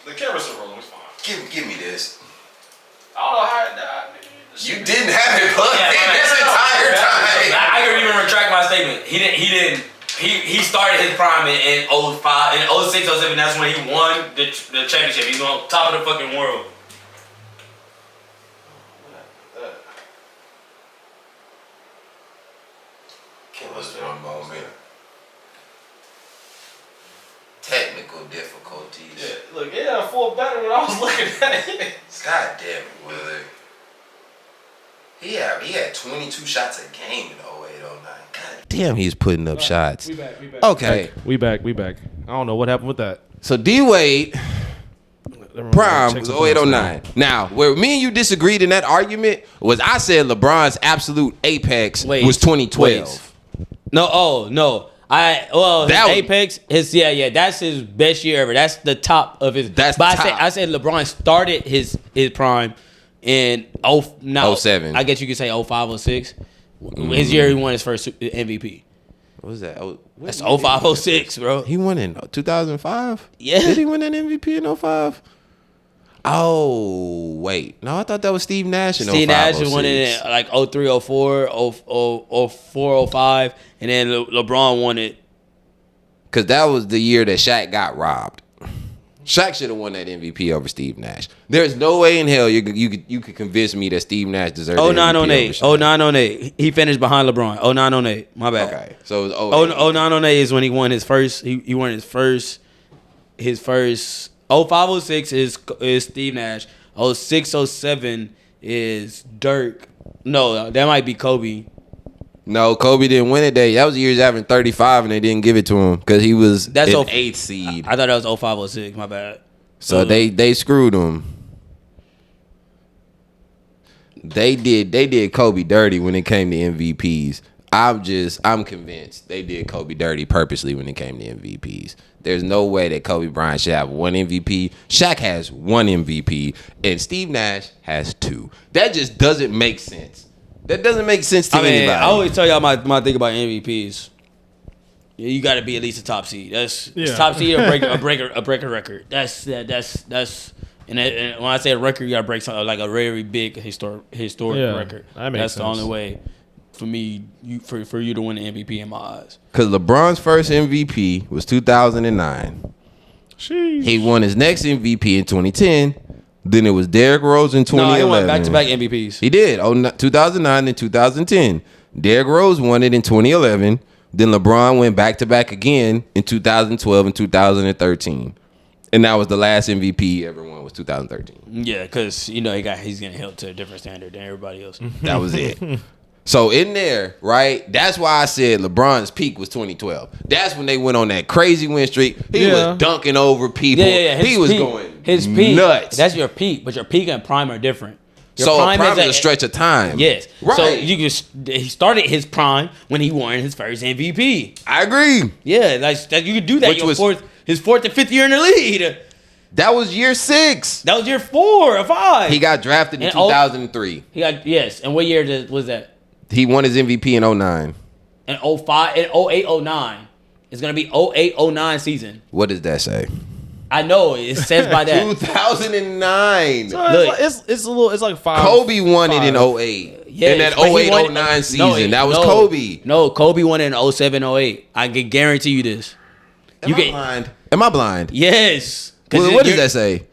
The camera's still rolling. It's fine. Give me this. I don't know how it died. You didn't have it plugged in this entire time. I can even retract my statement. He started his prime in 05, in 06, 07. That's when he won the championship. He's on top of the fucking world. Give us one moment. Technical difficulties. Yeah, look, it had a full battery when I was looking at it. God damn it, Willard. He had 22 shots a game in 08-09. God damn, he's putting up shots. We back. Okay. We back. I don't know what happened with that. So D-Wade, prime was 08-09. Now, where me and you disagreed in that argument was I said LeBron's absolute apex was 2012. No. His apex, that's his best year ever. That's the top of his. I said LeBron started his prime in 07. I guess you could say 05, 06. His year he won his first MVP. What was that? That's 05, 06, bro. He won in 2005? Yeah. Did he win an MVP in 05? Oh, wait. No, I thought that was Steve Nash in 05, Steve Nash 06. won it in like 03, 04, 04, 05, and then LeBron won it. Because that was the year that Shaq got robbed. Shaq should have won that MVP over Steve Nash. There's no way in hell you could convince me that Steve Nash deserved the MVP 09-08. He finished behind LeBron. 09-08. My bad. Okay. So it was 09-08 is when he won his first. He won his first. 05, 06 is Steve Nash. 06, 07 is Dirk. No, that might be Kobe. No, Kobe didn't win it. That was the year he was having 35 and they didn't give it to him because he was an 8th seed. I thought that was 05, 06. My bad. So they screwed him. They did Kobe dirty when it came to MVPs. I'm convinced they did Kobe dirty purposely when it came to MVPs. There's no way that Kobe Bryant should have one MVP. Shaq has one MVP and Steve Nash has 2. That just doesn't make sense. That doesn't make sense to anybody. I always tell y'all my thing about MVPs. You got to be at least a top seed. That's top seed or break a record. That's and when I say a record, you got to break something like a very big historic record. That's the only way for me for you to win the MVP in my eyes. Because LeBron's first MVP was 2009. Sheesh. He won his next MVP in 2010. Then it was Derrick Rose in 2011. No, he won back-to-back MVPs. He did. 2009 and 2010. Derrick Rose won it in 2011. Then LeBron went back-to-back again in 2012 and 2013. And that was the last MVP he ever won was 2013. Yeah, because, he's getting held to a different standard than everybody else. That was it. So in there, right, that's why I said LeBron's peak was 2012. That's when they went on that crazy win streak. He was dunking over people. Yeah. He was going his peak, nuts. That's your peak, but your peak and prime are different. Your prime is a stretch of time. Yes. Right. So he started his prime when he won his first MVP. I agree. Yeah, like you could do that. His fourth and fifth year in the league. That was year 6. That was year 4 or 5. He got drafted in 2003. And what year was that? He won his MVP in 09. In 05, in 08, 09. It's gonna be 08, 09 season. What does that say? I know it says by that 2009. So it's like 5. Kobe won it in 08. Yeah, in that 08, 09 season. That was Kobe. No, Kobe won it in 07, 08. I can guarantee you this. Am I blind? Yes. What does that say?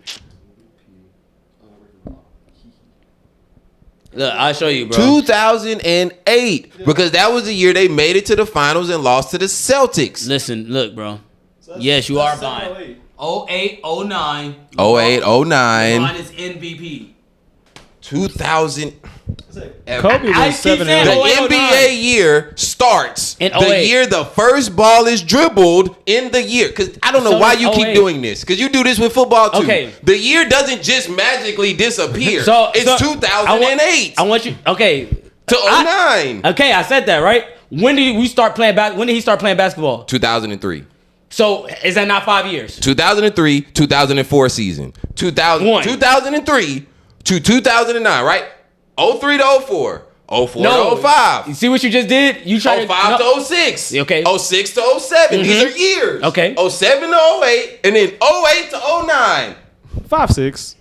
Look, I'll show you, bro. 2008. Because that was the year they made it to the finals and lost to the Celtics. Listen, look, bro. Yes, you are blind. 08, 09. 08, 09. LeBron is MVP. 2000. Kobe was 7 The 08, 09. NBA year starts In the 08. year the first ball is dribbled in the year. Because I don't know So why it's you keep 08. doing this. Because you do this with football too. Okay. The year doesn't just magically disappear. So 2008 I want you. Okay. to 09. Okay, I said that right. When did we start playing When did he start playing basketball? 2003. So is that not 5 years? 2003, 2004 season. 2003 to 2009, right? 03 to 04. 04 to 05. You see what you just did? You tried 05 to 06. Okay. 06 to 07. These are years. Okay. 07 to 08. And then 08 to 09. 5, 6.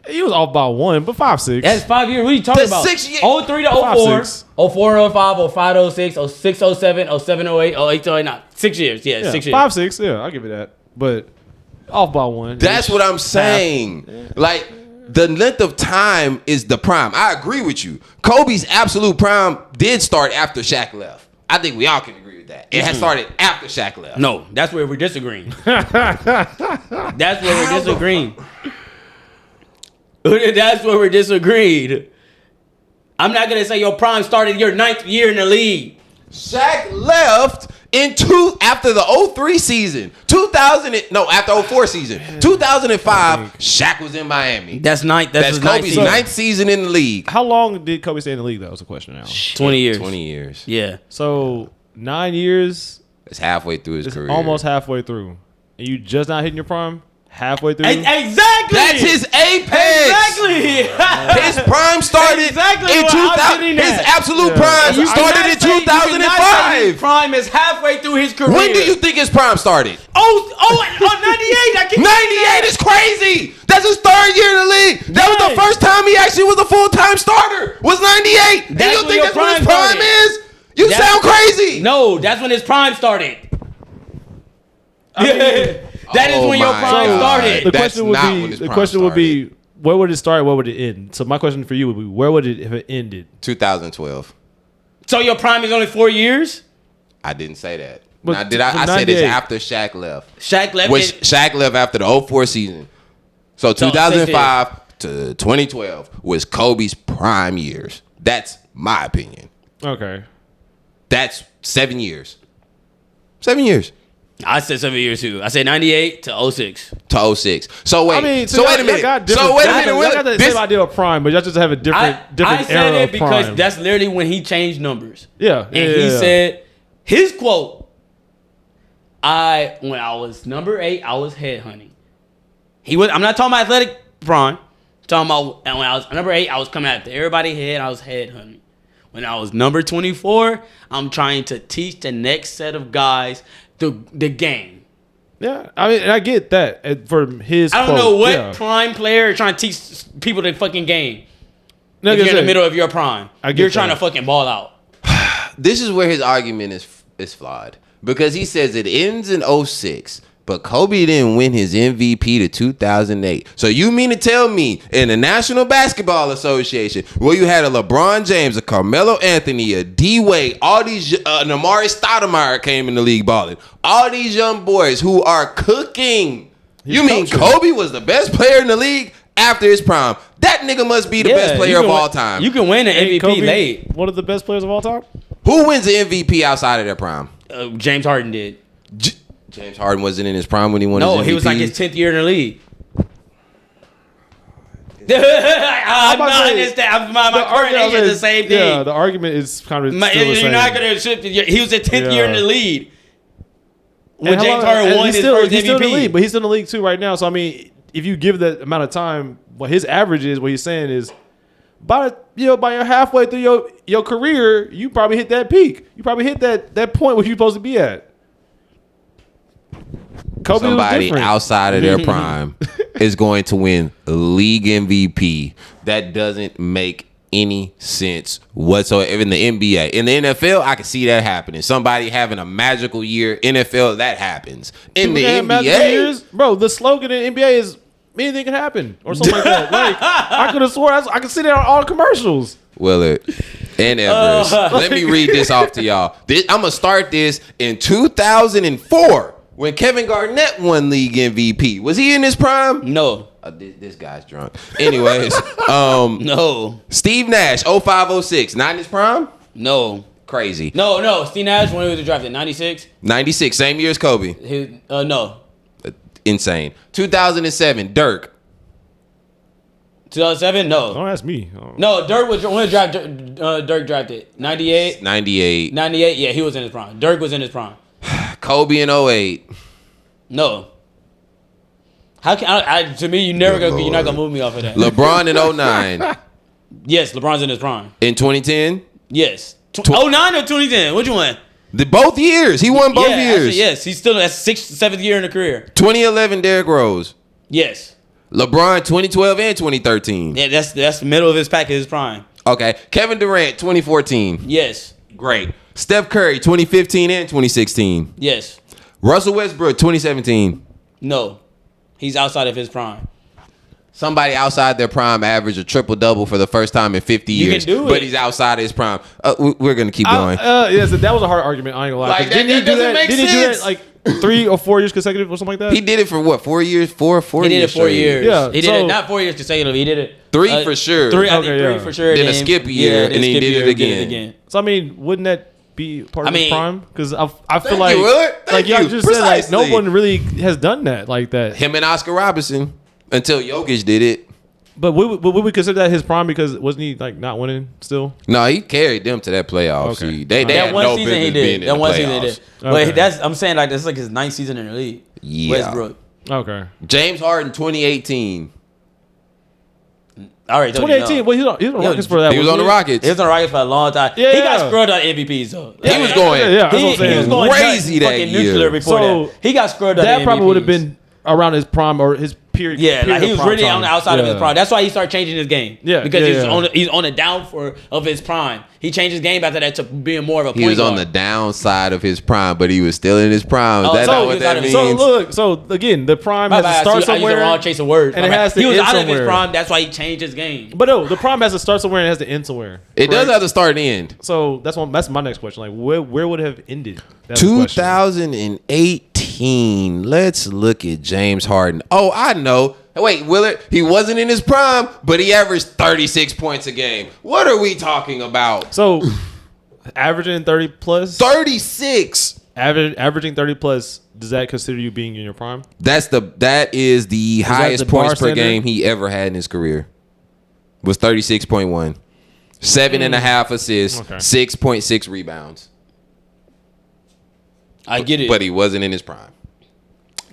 He was off by 1, but 5, 6. That's 5 years. What are you talking That's about? 6 years. 03 to 5, 04. 6. 04 to 05. 05 to 06. 06 to 07. 07 to 08. 08 to 09. 6 years. Yeah, 6 years. 5, 6. Yeah, I'll give you that. But off by 1. That's what I'm saying. Like, the length of time is the prime. I agree with you. Kobe's absolute prime did start after Shaq left. I think we all can agree with that. It has started after Shaq left. No, that's where we're disagreeing. That's where we're disagreeing. That's where we're disagreed. I'm not gonna say your prime started your 9th year in the league. Shaq left after the 03 season. After 04 season. 2005, Shaq was in Miami. That's That's Kobe's 9th season in the league. How long did Kobe stay in the league? That was the question now. 20 years. 20 years. Yeah. So 9 years. It's halfway through his It's career. almost halfway through, and you just not hitting your prime halfway through. Exactly. That's his apex. Exactly. His prime started Exactly in what I'm 2000. getting His at. absolute prime You started in cannot say- you cannot say his 2005. prime is halfway through his career. When do you think his prime started? 98. I keep 98 is crazy. That's his 3rd year in the league. That was the Yes. first time he actually was a full-time starter. Was 98. And That's you when think your that's when his prime prime started. is? You That's- sound crazy. No, that's when his prime started. That is Oh when your my prime God. started. The That's question would not be. when his The prime question would be. started. Where would it start? Where would it end? So my question for you would be: where would it if it ended? 2012. So your prime is only 4 years? I didn't say that. But Now, did I? from I said it's 98. after Shaq left. Shaq left Which it. Shaq left after the 04 season. So 2005 to 2012 was Kobe's prime years. That's my opinion. Okay. That's 7 years. 7 years I said 7 years too. I said 98 to 06. to 06. So wait. I mean, so wait a minute. So wait a minute. I got the This- same idea of prime, but y'all just have a different I said era it of because prime. that's literally when he changed numbers. Yeah, And he said his quote, when I was number 8, I was headhunting. I'm not talking about athletic prime. I'm talking about when I was number 8, I was coming after everybody head, I was headhunting. When I was number 24, I'm trying to teach the next set of guys the game. Yeah, I mean, and I get that from his. I don't quote. know what Yeah. prime player trying to teach people the fucking game. No, If you're in the say- middle of your prime, I get you're trying that. to fucking ball out. This is where his argument is flawed. Because he says it ends in 06. But Kobe didn't win his MVP to 2008. So you mean to tell me in the National Basketball Association, where you had a LeBron James, a Carmelo Anthony, a D-Wade, all these, Amari Stoudemire came in the league balling. All these young boys who are cooking. You mean coaching. Kobe was the best player in the league after his prime? That nigga must be the best player of all time. You can win an Ain't MVP Kobe late. one of the best players of all time. Who wins the MVP outside of their prime? James Harden did. James Harden wasn't in his prime when he won his MVP. No, he was like his 10th year in the league. I'm about to not say, understand. My coordination is the same thing. Yeah, the argument is kind of still the You're same. not gonna shift. He was the 10th year in the lead when And how James long- Harden and won he's his still, first he's still in the league, MVP. but he's still in the league too right now. So I mean, if you give that amount of time, what his average is, what he's saying is, by your halfway through your career, you probably hit that peak. You probably hit that point where you're supposed to be at. Kobe was Somebody different. outside of their prime is going to win league MVP. That doesn't make any sense whatsoever in the NBA. In the NFL, I can see that happening. Somebody having a magical year. NFL, that happens. In People the can have magical NBA, years. Bro, the slogan in NBA is anything can happen or something like that. Like I could have swore I could see that on all the commercials. Willard and Everest. Let me read this off to y'all. I'm going to start this in 2004 when Kevin Garnett won league MVP. Was he in his prime? No, This guy's drunk. Anyways, no, Steve Nash, 05-06, not in his prime? no, Crazy. no. Steve Nash when he was drafted, 96. 96, same year as Kobe. No, Insane. 2007, Dirk. 2007. No, Don't ask me. Oh. no. Dirk was when Dirk drafted 98. 98. 98. Yeah, he was in his prime. Dirk was in his prime. Kobe in 08. No. How can to me you're not gonna move me off of that. LeBron in 09. Yes, LeBron's in his prime. In 2010. Yes. 09 or 2010? Which one? Both years. He won both Yeah, years. actually, yes. He's still at 6th, 7th year in the career. 2011, Derrick Rose. Yes. LeBron 2012 and 2013. Yeah, that's the middle of his pack of his prime. Okay. Kevin Durant 2014. Yes. Great. Steph Curry 2015 and 2016. Yes. Russell Westbrook 2017. No. He's outside of his prime. Somebody outside their prime average a triple double for the first time in 50 You years, can do but it. he's outside his prime. We're gonna keep going. Yes, that was a hard argument. I ain't gonna lie. Like, 'Cause didn't he that do doesn't that? make Didn't he do that sense. like 3 or 4 years consecutive or something like that? He did it for what? 4 years? Four He did it years 4 straight. years. Yeah, He did so- it not 4 years consecutively. He did it 3 for sure. 3, I think Okay, 3 yeah. for sure. Then a skip year, and then he skip did it year, again. So I mean, wouldn't that be part of I his mean- prime? Because I feel Thank like you, Willard. Thank like y'all you. just said, like no Precisely. one really has done that like that. Him and Oscar Robertson until Jokic did it. But would we consider that his prime because wasn't he like not winning still? No, he carried them to that playoff Okay. seed. They That had one no season he business being did. in That the one season he playoffs. did. But Okay. that's I'm saying like that's like his 9th season in the league. Yeah. Westbrook. Okay. James Harden 2018. All right, 2018. Well, he was on the Rockets for that. He was on the wasn't Rockets. He was on the Rockets for a long time. Yeah, He yeah. got screwed out MVPs though. He was going Yeah, that's what I'm He saying. was going crazy nuts, that fucking year. nuclear before So, that. He got screwed out. That probably would have been around his prime or his period. Yeah, like he was of prime really time. on the outside of his Yeah. prime. That's why he started changing his game. Yeah, because yeah, he's on the down of his prime. He changed his game after that to being more of a point He was on guard. the downside of his prime, but he was still in his prime. Is Oh, that so not he what was that out of- means? So look, so again, the prime My has bad, to start I used the somewhere, wrong chase of words. and My it bad. has to He was end out of his somewhere. prime. That's why he changed his game. But no, the prime has to start somewhere and it has to end somewhere. It does correct? have to start and end. So that's my next question. Like, where would it have ended? That's the question. 2018. Let's look at James Harden. Oh, I know. Wait, Willard, he wasn't in his prime, but he averaged 36 points a game. What are we talking about? So, averaging 30 plus, 36. averaging 30 plus. Does that consider you being in your prime? That is the highest the bar points per standard? game he ever had in his career. Was 36.1. 7.5 assists, Okay. 6.6 rebounds. I get it. But he wasn't in his prime.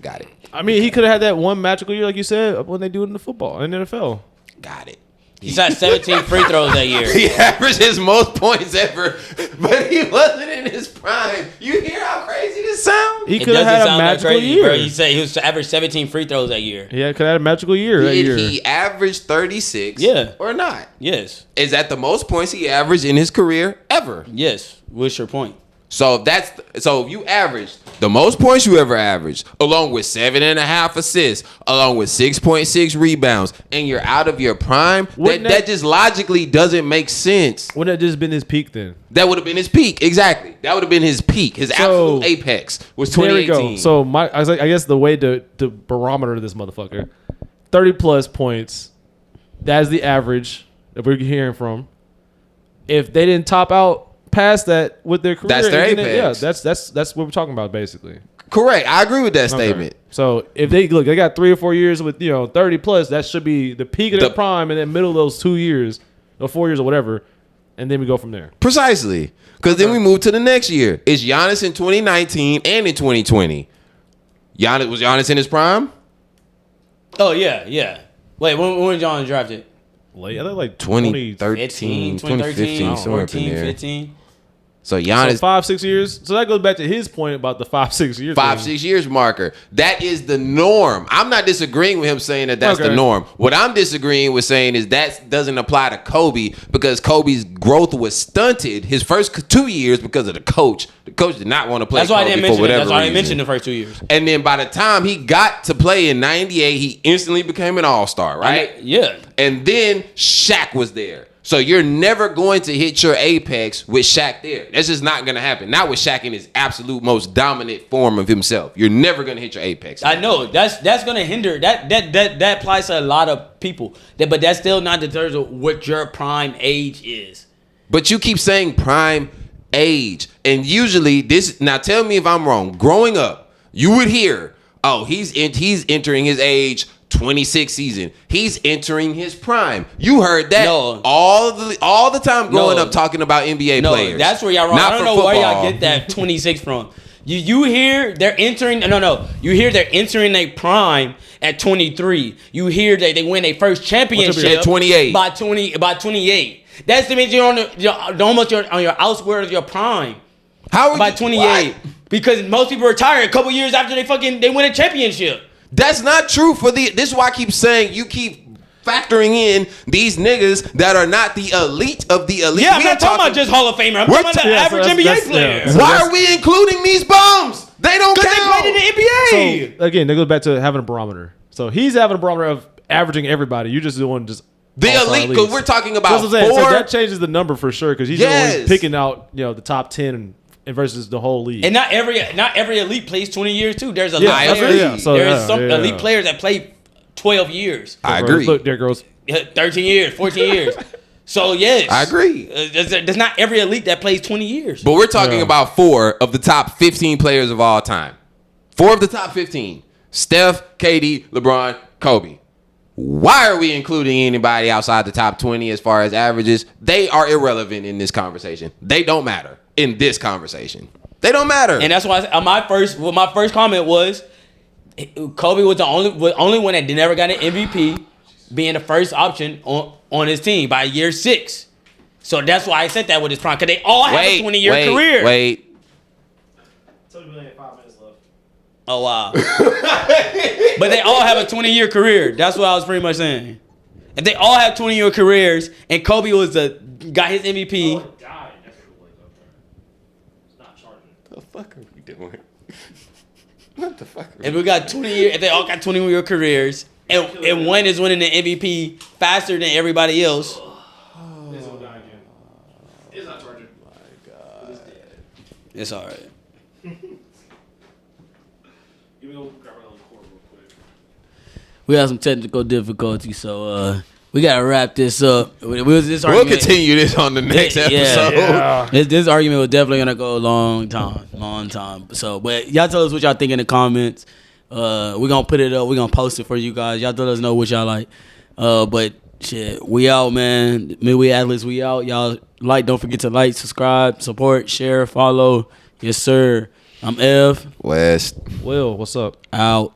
Got it. I mean, he could have had that one magical year, like you said, when they do it in the football in the NFL. Got it. He shot 17 free throws that year. He averaged his most points ever, but he wasn't in his prime. You hear how crazy this sounds? He It could have doesn't had a sound that magical crazy, year. bro. He said he was averaged 17 free throws that year. Yeah, could have had a magical year that Did year. he average 36? Yeah. Or not? Yes. Is that the most points he averaged in his career ever? Yes. What's your point? So if you averaged the most points you ever averaged, along with 7.5 assists, along with 6.6 rebounds, and you're out of your prime, Wouldn't that just logically doesn't make sense. Wouldn't that just been his peak then? That would have been his peak. Exactly. That would have been his peak. His absolute apex was There we 2018. go. So I guess the way to barometer this motherfucker, 30 plus points. That's the average that we're hearing from. If they didn't top out past that with their career, That's their and then apex. Yeah, that's what we're talking about basically. Correct. I agree with that Okay. statement. So if they got 3 or 4 years with 30 plus, that should be the peak of their prime, and then middle of those 2 years or 4 years or whatever, and then we go from there. Precisely. Because then we move to the next year. It's Giannis in 2019 and in 2020. Was Giannis in his prime? Oh, yeah, yeah. Wait, when was John drafted? Late, I think like 2013, 2015, somewhere up in 14, there. 15. So So Giannis, 5-6 years. So that goes back to his point about the 5-6 years. 5-6 years marker. That is the norm. I'm not disagreeing with him saying that that's the Okay. norm. What I'm disagreeing with saying is that doesn't apply to Kobe because Kobe's growth was stunted his first 2 years because of the coach. The coach did not want to play That's why I Kobe didn't for mention it. whatever That's why I didn't reason. mention the first 2 years. And then by the time he got to play in 98, he instantly became an all-star, right? Yeah. And then Shaq was there. So you're never going to hit your apex with Shaq there. That's just not going to happen. Not with Shaq in his absolute most dominant form of himself. You're never going to hit your apex. I know that's gonna hinder that applies to a lot of people. But that's still not deters of what your prime age is. But you keep saying prime age. And usually now tell me if I'm wrong. Growing up, you would hear, oh, he's entering his age 26 season. He's entering his prime. You heard that all the time growing up talking about NBA players. That's where y'all wrong. Not I don't for know where y'all football. get that 26 from. You hear they're entering you hear they're entering their prime at 23. You hear that they win their first championship At 28. by 28. That's the means you're on your outskirts of your prime. How are by you, 28? what? Because most people retire a couple years after they win a championship. That's not true this is why I keep saying you keep factoring in these niggas that are not the elite of the elite. Yeah, I'm not talking about just Hall of Famer. I'm We're talking about the t- average NBA player. yeah. Why are we including these bums? They don't Because count. they played in the NBA. So again, that goes back to having a barometer. So he's having a barometer of averaging everybody. You just doing just The all-star elite, because elites. we're talking That's about what I'm saying. four. So that changes the number for sure because he's Yes. only picking out the top 10 and versus the whole league. And not every elite plays 20 years too. There's elite Yeah, that's players. right, yeah. So, There yeah, is some yeah. elite players that play 12 years, I agree. Look, there goes. 13 years, 14 years. So yes, I agree. There's not every elite that plays 20 years. But we're talking Yeah. about 4 of the top 15 players of all time. 4 of the top 15. Steph, KD, LeBron, Kobe. Why are we including anybody outside the top 20 as far as averages? They are irrelevant in this conversation. They don't matter in this conversation. They don't matter. And that's why my first comment was Kobe was the only one that never got an MVP, being the first option on his team by year 6. So that's why I said that with his prime, because they all have a 20-year career. Wait. Oh, wow. But they all have a 20-year career. That's what I was pretty much saying. If they all have 20-year careers, and Kobe got his MVP. What the fuck are we doing? What the fuck? If we got 20 years, if they all got 20-year careers, and one is winning the MVP faster than everybody else. It's not charging. It's all right. Give me a grab another cord real quick. We have some technical difficulties, so we gotta wrap this up. We'll continue this on the next episode. Yeah. This argument was definitely gonna go a long time. So, but y'all tell us what y'all think in the comments. We're gonna put it up. We're gonna post it for you guys. Y'all let us know what y'all like. But shit, we out, man. Midway Athletes, we out. Y'all don't forget to like, subscribe, support, share, follow. Yes, sir. I'm Ev. West. Will, what's up? Out.